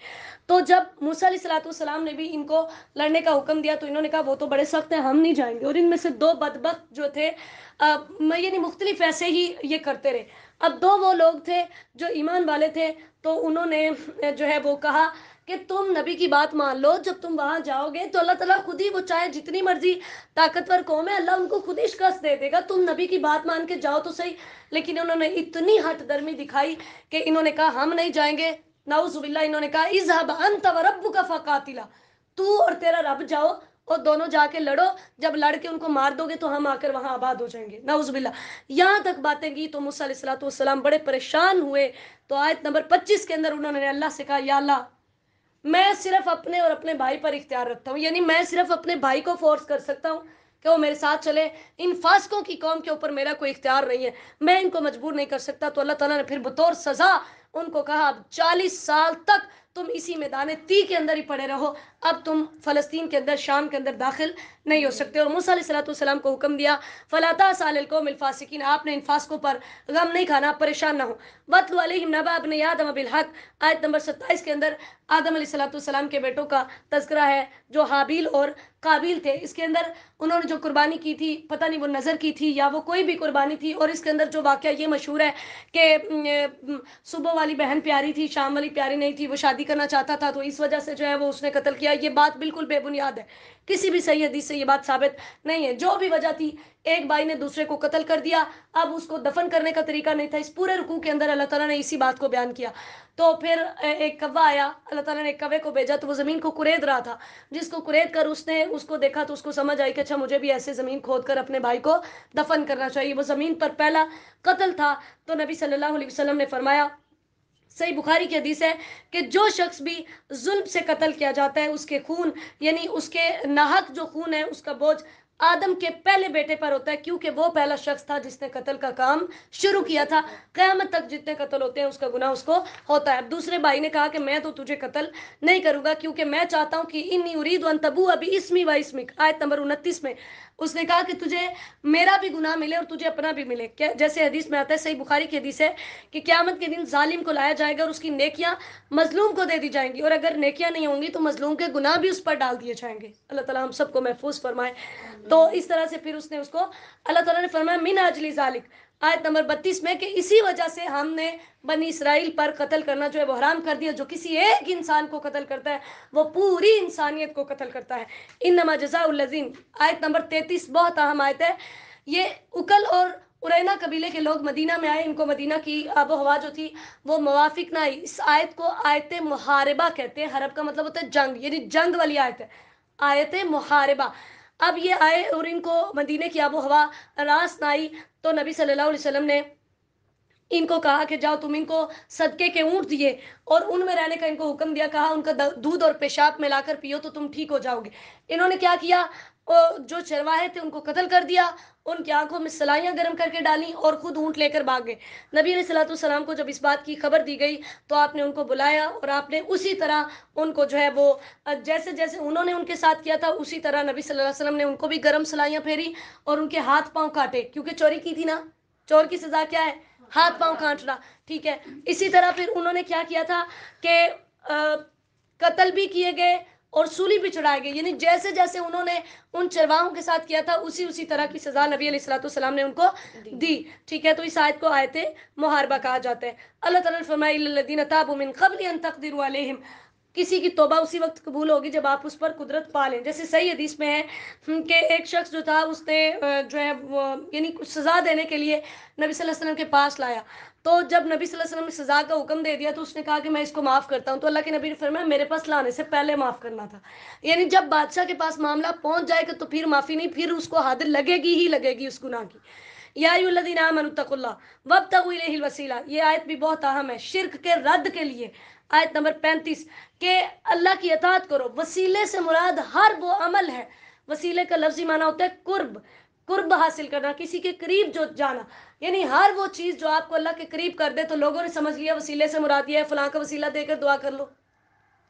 تو جب موسیٰ علیہ السلام نے بھی ان کو لڑنے کا حکم دیا تو انہوں نے کہا وہ تو بڑے سخت ہیں، ہم نہیں جائیں گے. اور ان میں سے دو بدبخت جو تھے یعنی مختلف ایسے ہی یہ کرتے رہے. اب دو وہ لوگ تھے جو ایمان والے تھے، تو انہوں نے جو ہے وہ کہا کہ تم نبی کی بات مان لو، جب تم وہاں جاؤ گے تو اللہ تعالیٰ خود ہی، وہ چاہے جتنی مرضی طاقتور قوم ہے، اللہ ان کو خود ہی شکست دے دے گا، تم نبی کی بات مان کے جاؤ تو صحیح. لیکن انہوں نے اتنی ہٹ درمی دکھائی کہ انہوں نے کہا ہم نہیں جائیں گے. نعوذ باللہ، انہوں نے کہا اذهب انت وربک فقاتلا، تو اور تیرا رب جاؤ اور دونوں جا کے لڑو، جب لڑ کے ان کو مار دو گے تو ہم آ کر وہاں آباد ہو جائیں گے. نعوذ باللہ. یہاں تک باتیں کی تو موسیٰ علیہ السلام بڑے پریشان ہوئے. تو آیت نمبر 25 کے اندر انہوں نے اللہ سے کہا یا اللہ، میں صرف اپنے اور اپنے بھائی پر اختیار رکھتا ہوں، یعنی میں صرف اپنے بھائی کو فورس کر سکتا ہوں کہ وہ میرے ساتھ چلے. ان فاسقوں کی قوم کے اوپر میرا کوئی اختیار نہیں ہے، میں ان کو مجبور نہیں کر سکتا. تو اللہ تعالیٰ نے پھر بطور سزا ان کو کہا اب 40 سال تک تم اسی میدان تی کے اندر ہی پڑے رہو، اب تم فلسطین کے اندر، شام کے اندر داخل نہیں ہو سکتے. اور موسیٰ علیہ السلام کو حکم دیا فَلَا تَأْسَ عَلَى الْقَوْمِ الْفَاسِقِينَ، آپ نے ان فاسقوں پر غم نہیں کھانا، پریشان نہ ہو. وَاتْلُ عَلَيْهِمْ نَبَأَ ابْنَيْ آدَمَ بِالْحَقِّ، آیت نمبر 27 کے اندر آدم علیہ السلام کے بیٹوں کا تذکرہ ہے جو حابیل اور قابیل تھے. اس کے اندر انہوں نے جو قربانی کی تھی، پتہ نہیں وہ نظر کی تھی یا وہ کوئی بھی قربانی تھی. اور اس کے اندر جو واقعہ یہ مشہور ہے کہ صبح والی بہن پیاری تھی، شام والی پیاری نہیں تھی، وہ شادی کرنا چاہتا تھا تو اس وجہ سے جو ہے وہ اس نے قتل کیا. یہ بات بالکل بے بنیاد ہے، کسی بھی صحیح حدیث سے یہ بات ثابت نہیں ہے. جو بھی وجہ تھی، ایک بھائی نے دوسرے کو قتل کر دیا، اب اس کو دفن کرنے کا طریقہ نہیں تھا. اس پورے رکوع کے اندر اللہ تعالیٰ نے اسی بات کو بیان کیا. تو پھر ایک کوا آیا، اللہ تعالیٰ نے ایک کوے کو بھیجا تو وہ زمین کو کرید رہا تھا. جس کو کرید کر اس نے اس کو دیکھا تو اس کو سمجھ آئی کہ اچھا مجھے بھی ایسے زمین کھود کر اپنے بھائی کو دفن کرنا چاہیے. وہ زمین پر پہلا قتل تھا. تو نبی صلی اللہ علیہ وسلم نے فرمایا، صحیح بخاری کی حدیث ہے کہ جو شخص بھی ظلم سے قتل کیا جاتا ہے، اس کے خون، یعنی اس کے ناحق جو خون ہے، اس کا بوجھ آدم کے پہلے بیٹے پر ہوتا ہے، کیونکہ وہ پہلا شخص تھا جس نے قتل کا کام شروع کیا تھا. قیامت تک جتنے قتل ہوتے ہیں اس کا گناہ اس کو ہوتا ہے. اب دوسرے بھائی نے کہا کہ میں تو تجھے قتل نہیں کروں گا، کیونکہ میں چاہتا ہوں کہ انی ارید ان تبوء باسمی و اسمک، آیت نمبر 29 میں اس نے کہا کہ تجھے میرا بھی گناہ ملے اور تجھے اپنا بھی ملے. جیسے حدیث میں آتا ہے، صحیح بخاری کی حدیث ہے کہ قیامت کے دن ظالم کو لایا جائے گا اور اس کی نیکیاں مظلوم کو دے دی جائیں گی، اور اگر نیکیاں نہیں ہوں گی تو مظلوم کے گناہ بھی اس پر ڈال دیے جائیں گے. اللہ تعالیٰ ہم سب کو محفوظ فرمائے. تو اس طرح سے پھر اس نے اس کو، اللہ تعالیٰ نے فرمایا من اجل ذالک، آیت نمبر 32 میں، کہ اسی وجہ سے ہم نے بنی اسرائیل پر قتل کرنا جو ہے وہ حرام کر دیا. جو کسی ایک انسان کو قتل کرتا ہے وہ پوری انسانیت کو قتل کرتا ہے. انما جزاء الذین، آیت نمبر 33 بہت اہم آیت ہے. یہ اکل اور ارینا قبیلے کے لوگ مدینہ میں آئے، ان کو مدینہ کی آب و ہوا جو تھی وہ موافق نہ آئی. اس آیت کو آیت محاربہ کہتے ہیں. حرب کا مطلب ہوتا ہے جنگ، یعنی جنگ والی آیت ہے، آیت محاربہ. اب یہ آئے اور ان کو مدینے کی آب و ہوا راس نہ آئی تو نبی صلی اللہ علیہ وسلم نے ان کو کہا کہ جاؤ تم ان کو صدقے کے اونٹ دیے اور ان میں رہنے کا ان کو حکم دیا، کہا ان کا دودھ اور پیشاب ملا کر پیو تو تم ٹھیک ہو جاؤ گے. انہوں نے کیا کیا، جو چرواہے تھے ان کو قتل کر دیا، ان کی آنکھوں میں سلائیاں گرم کر کے ڈالیں اور خود اونٹ لے کر بھاگ گئے. نبی علیہ السلام کو جب اس بات کی خبر دی گئی تو آپ نے ان کو بلایا اور آپ نے اسی طرح ان کو جو ہے وہ جیسے جیسے انہوں نے ان کے ساتھ کیا تھا اسی طرح نبی صلی اللہ علیہ وسلم نے ان کو بھی گرم سلائیاں پھیری اور ان کے ہاتھ پاؤں کاٹے، کیونکہ چوری کی تھی نا، چور کی سزا کیا ہے، ہاتھ پاؤں کاٹنا. ٹھیک ہے. اسی طرح پھر انہوں نے کیا کیا تھا کہ قتل بھی کیے گئے اور سولی بھی چڑھائے گئے، یعنی جیسے جیسے انہوں نے ان چرواہوں کے ساتھ کیا تھا اسی طرح کی سزا نبی علیہ السلام نے ان کو دی. ٹھیک ہے. تو اس آیت کو آیت محاربہ کہا جاتا ہے. اللہ تعالیٰ نے فرمایا الا الذین تابوا من قبل ان تقدروا علیہم، کسی کی توبہ اسی وقت قبول ہوگی جب آپ اس پر قدرت پا لیں. جیسے صحیح حدیث میں ہے کہ ایک شخص جو تھا اس نے جو ہے وہ یعنی سزا دینے کے لیے نبی صلی اللہ علیہ وسلم کے پاس لایا. تو جب نبی صلی اللہ علیہ وسلم نے سزا کا حکم دے دیا تو اس نے کہا کہ میں اس کو معاف کرتا ہوں. تو اللہ کے نبی نے فرمایا میرے پاس لانے سے پہلے معاف کرنا تھا. یعنی جب بادشاہ کے پاس معاملہ پہنچ جائے گا تو پھر معافی نہیں، پھر اس کو حد لگے گی ہی لگے گی اس گناہ کی. یا ایھا الذین آمنوا اتقوا اللہ وابتغوا الیہ الوسیلہ، یہ آیت بھی بہت اہم ہے شرک کے رد کے لیے. آیت نمبر 35 کہ اللہ کی اطاعت کرو. وسیلے سے مراد ہر وہ عمل ہے، وسیلے کا لفظی معنی ہوتا ہے قرب حاصل کرنا، کسی کے قریب جو جانا، یعنی ہر وہ چیز جو آپ کو اللہ کے قریب کر دے. تو لوگوں نے سمجھ لیا وسیلے سے مراد یہ ہے فلاں کا وسیلہ دے کر دعا کر لو.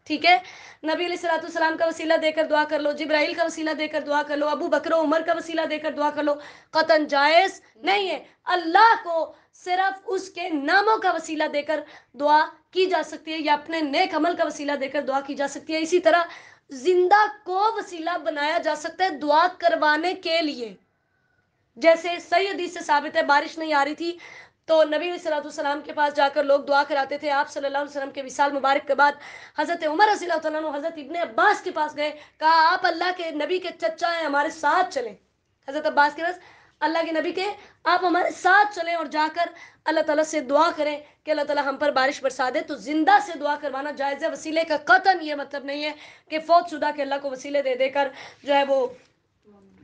ٹھیک ہے، نبی علیہ الصلوۃ والسلام کا وسیلہ دے کر دعا کر لو، جبرائیل کا وسیلہ دے کر دعا کر لو، ابو بکر و عمر کا وسیلہ دے کر دعا کر لو، قطعاً جائز نہیں ہے. اللہ کو صرف اس کے ناموں کا وسیلہ دے کر دعا کی جا سکتی ہے، یا اپنے نیک عمل کا وسیلہ دے کر دعا کی جا سکتی ہے. اسی طرح زندہ کو وسیلہ بنایا جا سکتا ہے دعا کروانے کے لیے. جیسے صحیح حدیث سے ثابت ہے، بارش نہیں آ رہی تھی تو نبی علیہ الصلوۃ والسلام کے پاس جا کر لوگ دعا کراتے تھے. آپ صلی اللہ علیہ وسلم کے وصال مبارک کے بعد حضرت عمر رضی اللہ تعالیٰ عنہ حضرت ابن عباس کے پاس گئے، کہا آپ اللہ کے نبی کے چچا ہیں، ہمارے ساتھ چلیں. حضرت عباس کے پاس اللہ کے نبی کے، آپ ہمارے ساتھ چلیں اور جا کر اللہ تعالیٰ سے دعا کریں کہ اللہ تعالیٰ ہم پر بارش برسا دے. تو زندہ سے دعا کروانا جائز ہے. وسیلے کا قطعاً یہ مطلب نہیں ہے کہ فوت شدہ کے اللہ کو وسیلے دے دے کر جو ہے وہ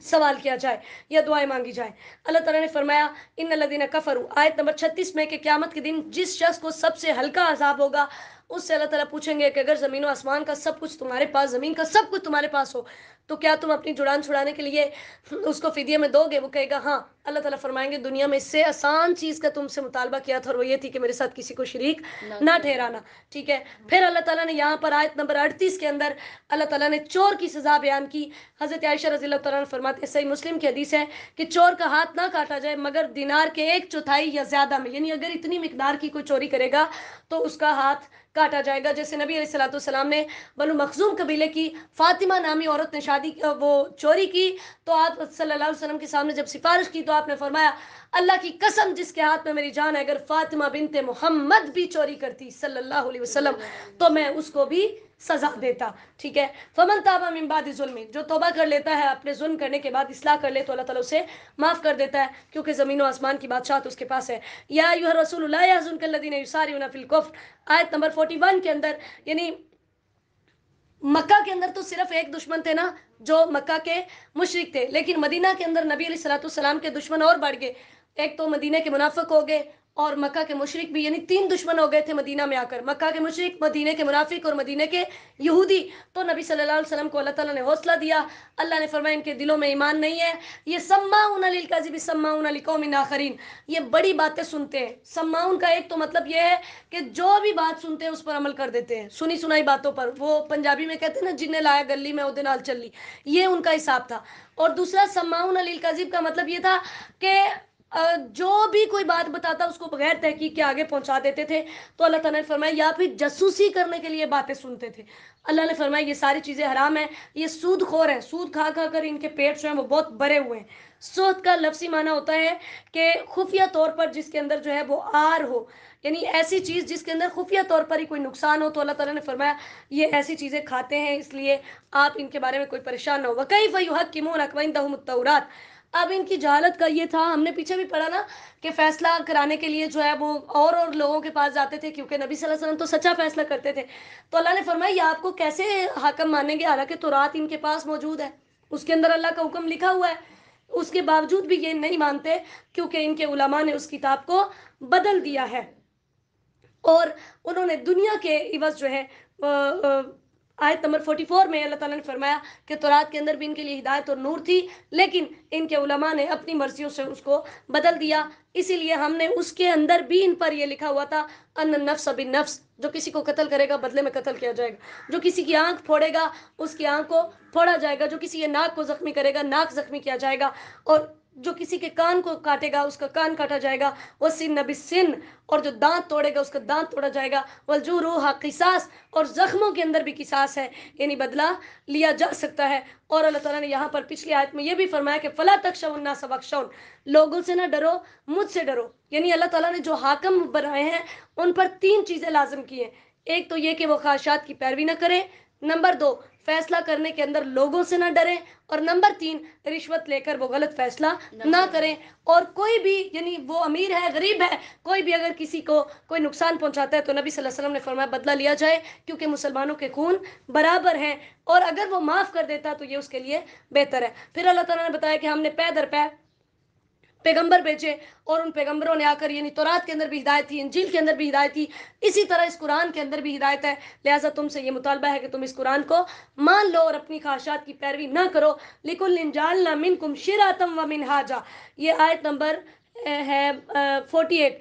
سوال کیا جائے یا دعائیں مانگی جائیں. اللہ تعالیٰ نے فرمایا ان الذین کفروا، آیت نمبر 36 میں، کہ قیامت کے دن جس شخص کو سب سے ہلکا عذاب ہوگا اس سے اللہ تعالیٰ پوچھیں گے کہ اگر زمین و آسمان کا سب کچھ تمہارے پاس، زمین کا سب کچھ تمہارے پاس ہو تو کیا تم اپنی جڑان چھڑانے کے لیے اس کو فدیے میں دو گے؟ وہ کہے گا ہاں. اللہ تعالیٰ فرمائیں گے دنیا میں اس سے آسان چیز کا تم سے مطالبہ کیا تھا اور وہ یہ تھی کہ میرے ساتھ کسی کو شریک نہ ٹھہرانا. ٹھیک ہے، پھر اللہ تعالیٰ نے یہاں پر آیت نمبر 38 کے اندر اللہ تعالیٰ نے چور کی سزا بیان کی. حضرت عائشہ رضی اللہ تعالیٰ عنہ فرماتے ہیں، صحیح مسلم کی حدیث ہے، کہ چور کا ہاتھ نہ کاٹا جائے مگر دینار کے 1/4 یا زیادہ میں، یعنی اگر اتنی مقدار کی کوئی چوری کرے گا تو اس کا ہاتھ کاٹا جائے گا. جیسے نبی علیہ الصلوۃ والسلام نے بنو مخزوم قبیلے کی فاطمہ نامی عورت نے وہ چوری کی تو آپ صلی اللہ علیہ وسلم کے سامنے جب سفارش کی تو آپ نے فرمایا اللہ کی قسم جس کے ہاتھ میں میری جان ہے، اگر فاطمہ بنت محمد بھی چوری کرتی صلی اللہ علیہ وسلم تو میں اس کو بھی سزا دیتا. ٹھیک ہے، فمن تاب من بعد ظلم، جو توبہ کر لیتا ہے اپنے ظلم کرنے کے بعد، اصلاح کر لے تو اللہ تعالیٰ اسے معاف کر دیتا ہے، کیونکہ زمین و آسمان کی بادشاہت اس کے پاس ہے. یا ایھا الرسول لا یحزنک الذین یسارعون فی الکفر، آیت نمبر 41 کے اندر. یعنی مکہ کے اندر تو صرف ایک دشمن تھے نا جو مکہ کے مشرک تھے، لیکن مدینہ کے اندر نبی علیہ الصلوۃ والسلام کے دشمن اور بڑھ گئے. ایک تو مدینہ کے منافق ہو گئے اور مکہ کے مشرک بھی، یعنی 3 دشمن ہو گئے تھے مدینہ میں آ کر، مکہ کے مشرک، مدینہ کے منافق اور مدینہ کے یہودی. تو نبی صلی اللہ علیہ وسلم کو اللہ تعالیٰ نے حوصلہ دیا. اللہ نے فرمایا ان کے دلوں میں ایمان نہیں ہے، یہ سماعون للکذب سماعون لقوم آخرین، یہ بڑی باتیں سنتے ہیں. سماعون کا ایک تو مطلب یہ ہے کہ جو بھی بات سنتے ہیں اس پر عمل کر دیتے ہیں، سنی سنائی باتوں پر. وہ پنجابی میں کہتے ہیں نا، جن نے لایا گلی میں اودے نال چلی، یہ ان کا حساب تھا. اور دوسرا سماعون للکذب کا مطلب یہ تھا کہ جو بھی کوئی بات بتاتا اس کو بغیر تحقیق کے آگے پہنچا دیتے تھے. تو اللہ تعالیٰ نے فرمایا یا پھر جاسوسی کرنے کے لیے باتیں سنتے تھے. اللہ نے فرمایا یہ ساری چیزیں حرام ہیں، یہ سود خور ہیں، سود کھا کھا کر ان کے پیٹ جو ہیں وہ بہت بھرے ہوئے ہیں. سود کا لفظی معنی ہوتا ہے کہ خفیہ طور پر جس کے اندر جو ہے وہ آر ہو، یعنی ایسی چیز جس کے اندر خفیہ طور پر ہی کوئی نقصان ہو. تو اللہ تعالیٰ نے فرمایا یہ ایسی چیزیں کھاتے ہیں، اس لیے آپ ان کے بارے میں کوئی پریشان نہ ہو. وَكَيْفَ يُحَكِّمُونَكَ وَعِندَهُمُ التَّوْرَاةُ، اب ان کی جہالت کا یہ تھا، ہم نے پیچھے بھی پڑھا نا کہ فیصلہ کرانے کے لیے جو ہے وہ اور لوگوں کے پاس جاتے تھے، کیونکہ نبی صلی اللہ علیہ وسلم تو سچا فیصلہ کرتے تھے. تو اللہ نے فرمایا یہ آپ کو کیسے حاکم مانیں گے، حالانکہ تورات ان کے پاس موجود ہے، اس کے اندر اللہ کا حکم لکھا ہوا ہے، اس کے باوجود بھی یہ نہیں مانتے کیونکہ ان کے علماء نے اس کتاب کو بدل دیا ہے اور انہوں نے دنیا کے عوض جو ہے آیت نمبر 44 میں اللہ تعالیٰ نے فرمایا کہ تورات کے اندر بھی ان کے لیے ہدایت اور نور تھی، لیکن ان کے علماء نے اپنی مرضیوں سے اس کو بدل دیا. اسی لیے ہم نے اس کے اندر بھی ان پر یہ لکھا ہوا تھا ان النفس بالنفس، جو کسی کو قتل کرے گا بدلے میں قتل کیا جائے گا، جو کسی کی آنکھ پھوڑے گا اس کی آنکھ کو پھوڑا جائے گا، جو کسی کے ناک کو زخمی کرے گا ناک زخمی کیا جائے گا، اور جو کسی کے کان کو کاٹے گا اس کا کان کاٹا جائے گا. وہ سن بالسن، اور جو دانت توڑے گا اس کا دانت توڑا جائے گا. والجروح قصاص، اور زخموں کے اندر بھی قصاص ہے، یعنی بدلہ لیا جا سکتا ہے. اور اللہ تعالیٰ نے یہاں پر پچھلی آیت میں یہ بھی فرمایا کہ فلا تخشوا الناس واخشون، لوگوں سے نہ ڈرو مجھ سے ڈرو. یعنی اللہ تعالیٰ نے جو حاکم بنائے ہیں ان پر 3 چیزیں لازم کی ہیں. ایک تو یہ کہ وہ خواہشات کی پیروی نہ کریں، نمبر 2 فیصلہ کرنے کے اندر لوگوں سے نہ ڈریں، اور نمبر 3 رشوت لے کر وہ غلط فیصلہ نہ کریں. اور کوئی بھی، یعنی وہ امیر ہے غریب ہے، کوئی بھی اگر کسی کو کوئی نقصان پہنچاتا ہے تو نبی صلی اللہ علیہ وسلم نے فرمایا بدلہ لیا جائے، کیونکہ مسلمانوں کے خون برابر ہیں، اور اگر وہ معاف کر دیتا تو یہ اس کے لیے بہتر ہے. پھر اللہ تعالیٰ نے بتایا کہ ہم نے پے در پے پیغمبر بھیجے، اور ان پیغمبروں نے آ کر، یعنی تورات کے اندر بھی ہدایت تھی، انجیل کے اندر بھی ہدایت تھی، اسی طرح اس قرآن کے اندر بھی ہدایت ہے. لہٰذا تم سے یہ مطالبہ ہے کہ تم اس قرآن کو مان لو اور اپنی خواہشات کی پیروی نہ کرو. لِكُلٍّ جَعَلْنَا مِنْكُمْ شِرْعَةً وَمِنْهَاجًا، یہ آیت نمبر ہے 48.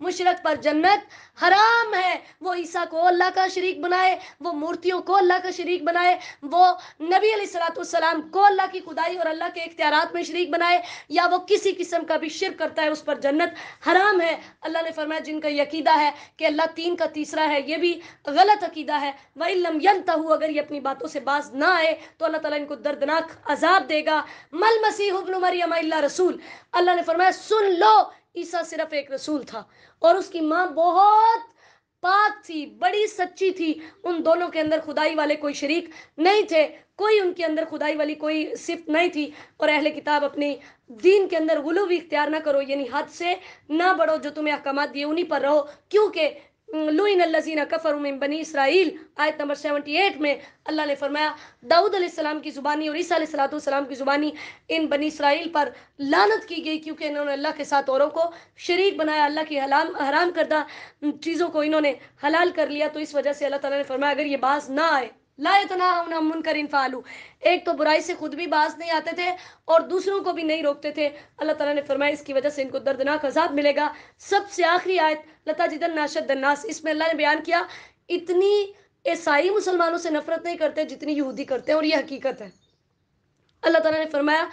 مشرک پر جنت حرام ہے. وہ عیسیٰ کو اللہ کا شریک بنائے, وہ مورتیوں کو اللہ کا شریک بنائے, وہ نبی علیہ السلام کو اللہ کی خدائی اور اللہ کے اختیارات میں شریک بنائے, یا وہ کسی قسم کا بھی شرک کرتا ہے, اس پر جنت حرام ہے. اللہ نے فرمایا جن کا یہ عقیدہ ہے کہ اللہ تین کا تیسرا ہے, یہ بھی غلط عقیدہ ہے. وَإِن لَّمْ يَنْتَهُوا, اگر یہ اپنی باتوں سے باز نہ آئے تو اللہ تعالیٰ ان کو دردناک عذاب دے گا. مَا الْمَسِيحُ ابْنُ مَرْيَمَ إِلَّا رَسُولٌ, اللہ نے فرمایا سن لو, عیسیٰ صرف ایک رسول تھا اور اس کی ماں بہت پاک تھی, بڑی سچی تھی. ان دونوں کے اندر خدائی والے کوئی شریک نہیں تھے, کوئی ان کے اندر خدائی والی کوئی صفت نہیں تھی. اور اہل کتاب اپنی دین کے اندر غلو بھی اختیار نہ کرو, یعنی حد سے نہ بڑھو, جو تمہیں احکامات دیے انہی پر رہو. کیونکہ لُعِنَ الَّذِينَ كَفَرُوا مِن بنی اسرائیل, آیت نمبر 78 میں اللہ نے فرمایا داؤد علیہ السلام کی زبانی اور عیسیٰ علیہ السلام کی زبانی ان بنی اسرائیل پر لعنت کی گئی, کیونکہ انہوں نے اللہ کے ساتھ اوروں کو شریک بنایا, اللہ کی حرام کردہ چیزوں کو انہوں نے حلال کر لیا. تو اس وجہ سے اللہ تعالیٰ نے فرمایا اگر یہ باز نہ آئے, لا يتناهون عن منکر فعلوا, ایک تو برائی سے خود بھی باز نہیں آتے تھے اور دوسروں کو بھی نہیں روکتے تھے. اللہ تعالیٰ نے فرمایا اس کی وجہ سے ان کو دردناک عذاب ملے گا. سب سے آخری آیت لَتَجِدَنَّ أَشَدَّ النَّاسِ, اس میں اللہ نے بیان کیا اتنی عیسائی مسلمانوں سے نفرت نہیں کرتے جتنی یہودی کرتے ہیں, اور یہ حقیقت ہے. اللہ تعالیٰ نے فرمایا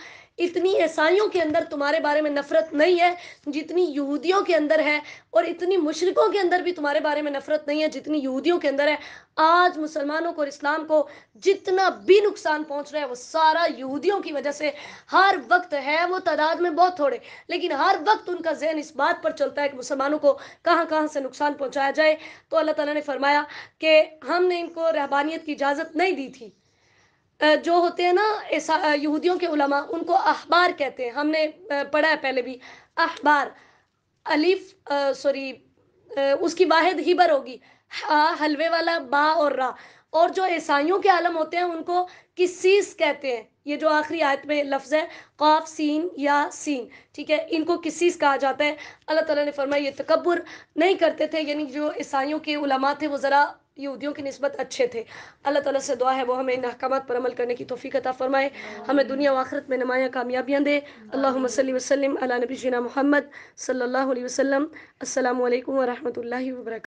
اتنی عیسائیوں کے اندر تمہارے بارے میں نفرت نہیں ہے جتنی یہودیوں کے اندر ہے, اور اتنی مشرکوں کے اندر بھی تمہارے بارے میں نفرت نہیں ہے جتنی یہودیوں کے اندر ہے. آج مسلمانوں کو اور اسلام کو جتنا بھی نقصان پہنچ رہا ہے وہ سارا یہودیوں کی وجہ سے. ہر وقت ہے وہ تعداد میں بہت تھوڑے, لیکن ہر وقت ان کا ذہن اس بات پر چلتا ہے کہ مسلمانوں کو کہاں کہاں سے نقصان پہنچایا جائے. تو اللہ تعالیٰ نے فرمایا کہ ہم نے ان کو رہبانیت کی اجازت نہیں دی تھی. جو ہوتے ہیں نا یہودیوں کے علماء, ان کو احبار کہتے ہیں. ہم نے پڑھا ہے پہلے بھی, احبار الف اس کی واحد ہیبر ہوگی, حلوے والا با اور را. اور جو عیسائیوں کے عالم ہوتے ہیں ان کو کسیس کہتے ہیں. یہ جو آخری آیت میں لفظ ہے قاف سین یا سین, ٹھیک ہے, ان کو کسیس کہا جاتا ہے. اللہ تعالیٰ نے فرمایا یہ تکبر نہیں کرتے تھے, یعنی جو عیسائیوں کے علماء تھے وہ ذرا یہودیوں کی نسبت اچھے تھے. اللہ تعالیٰ سے دعا ہے وہ ہمیں ان احکامات پر عمل کرنے کی توفیق عطا فرمائے, ہمیں دنیا و آخرت میں نمایاں کامیابیاں دے. اللہم صلی وسلم علی نبینا محمد صلی اللہ علیہ وسلم. السلام علیکم ورحمۃ اللہ وبرکاتہ.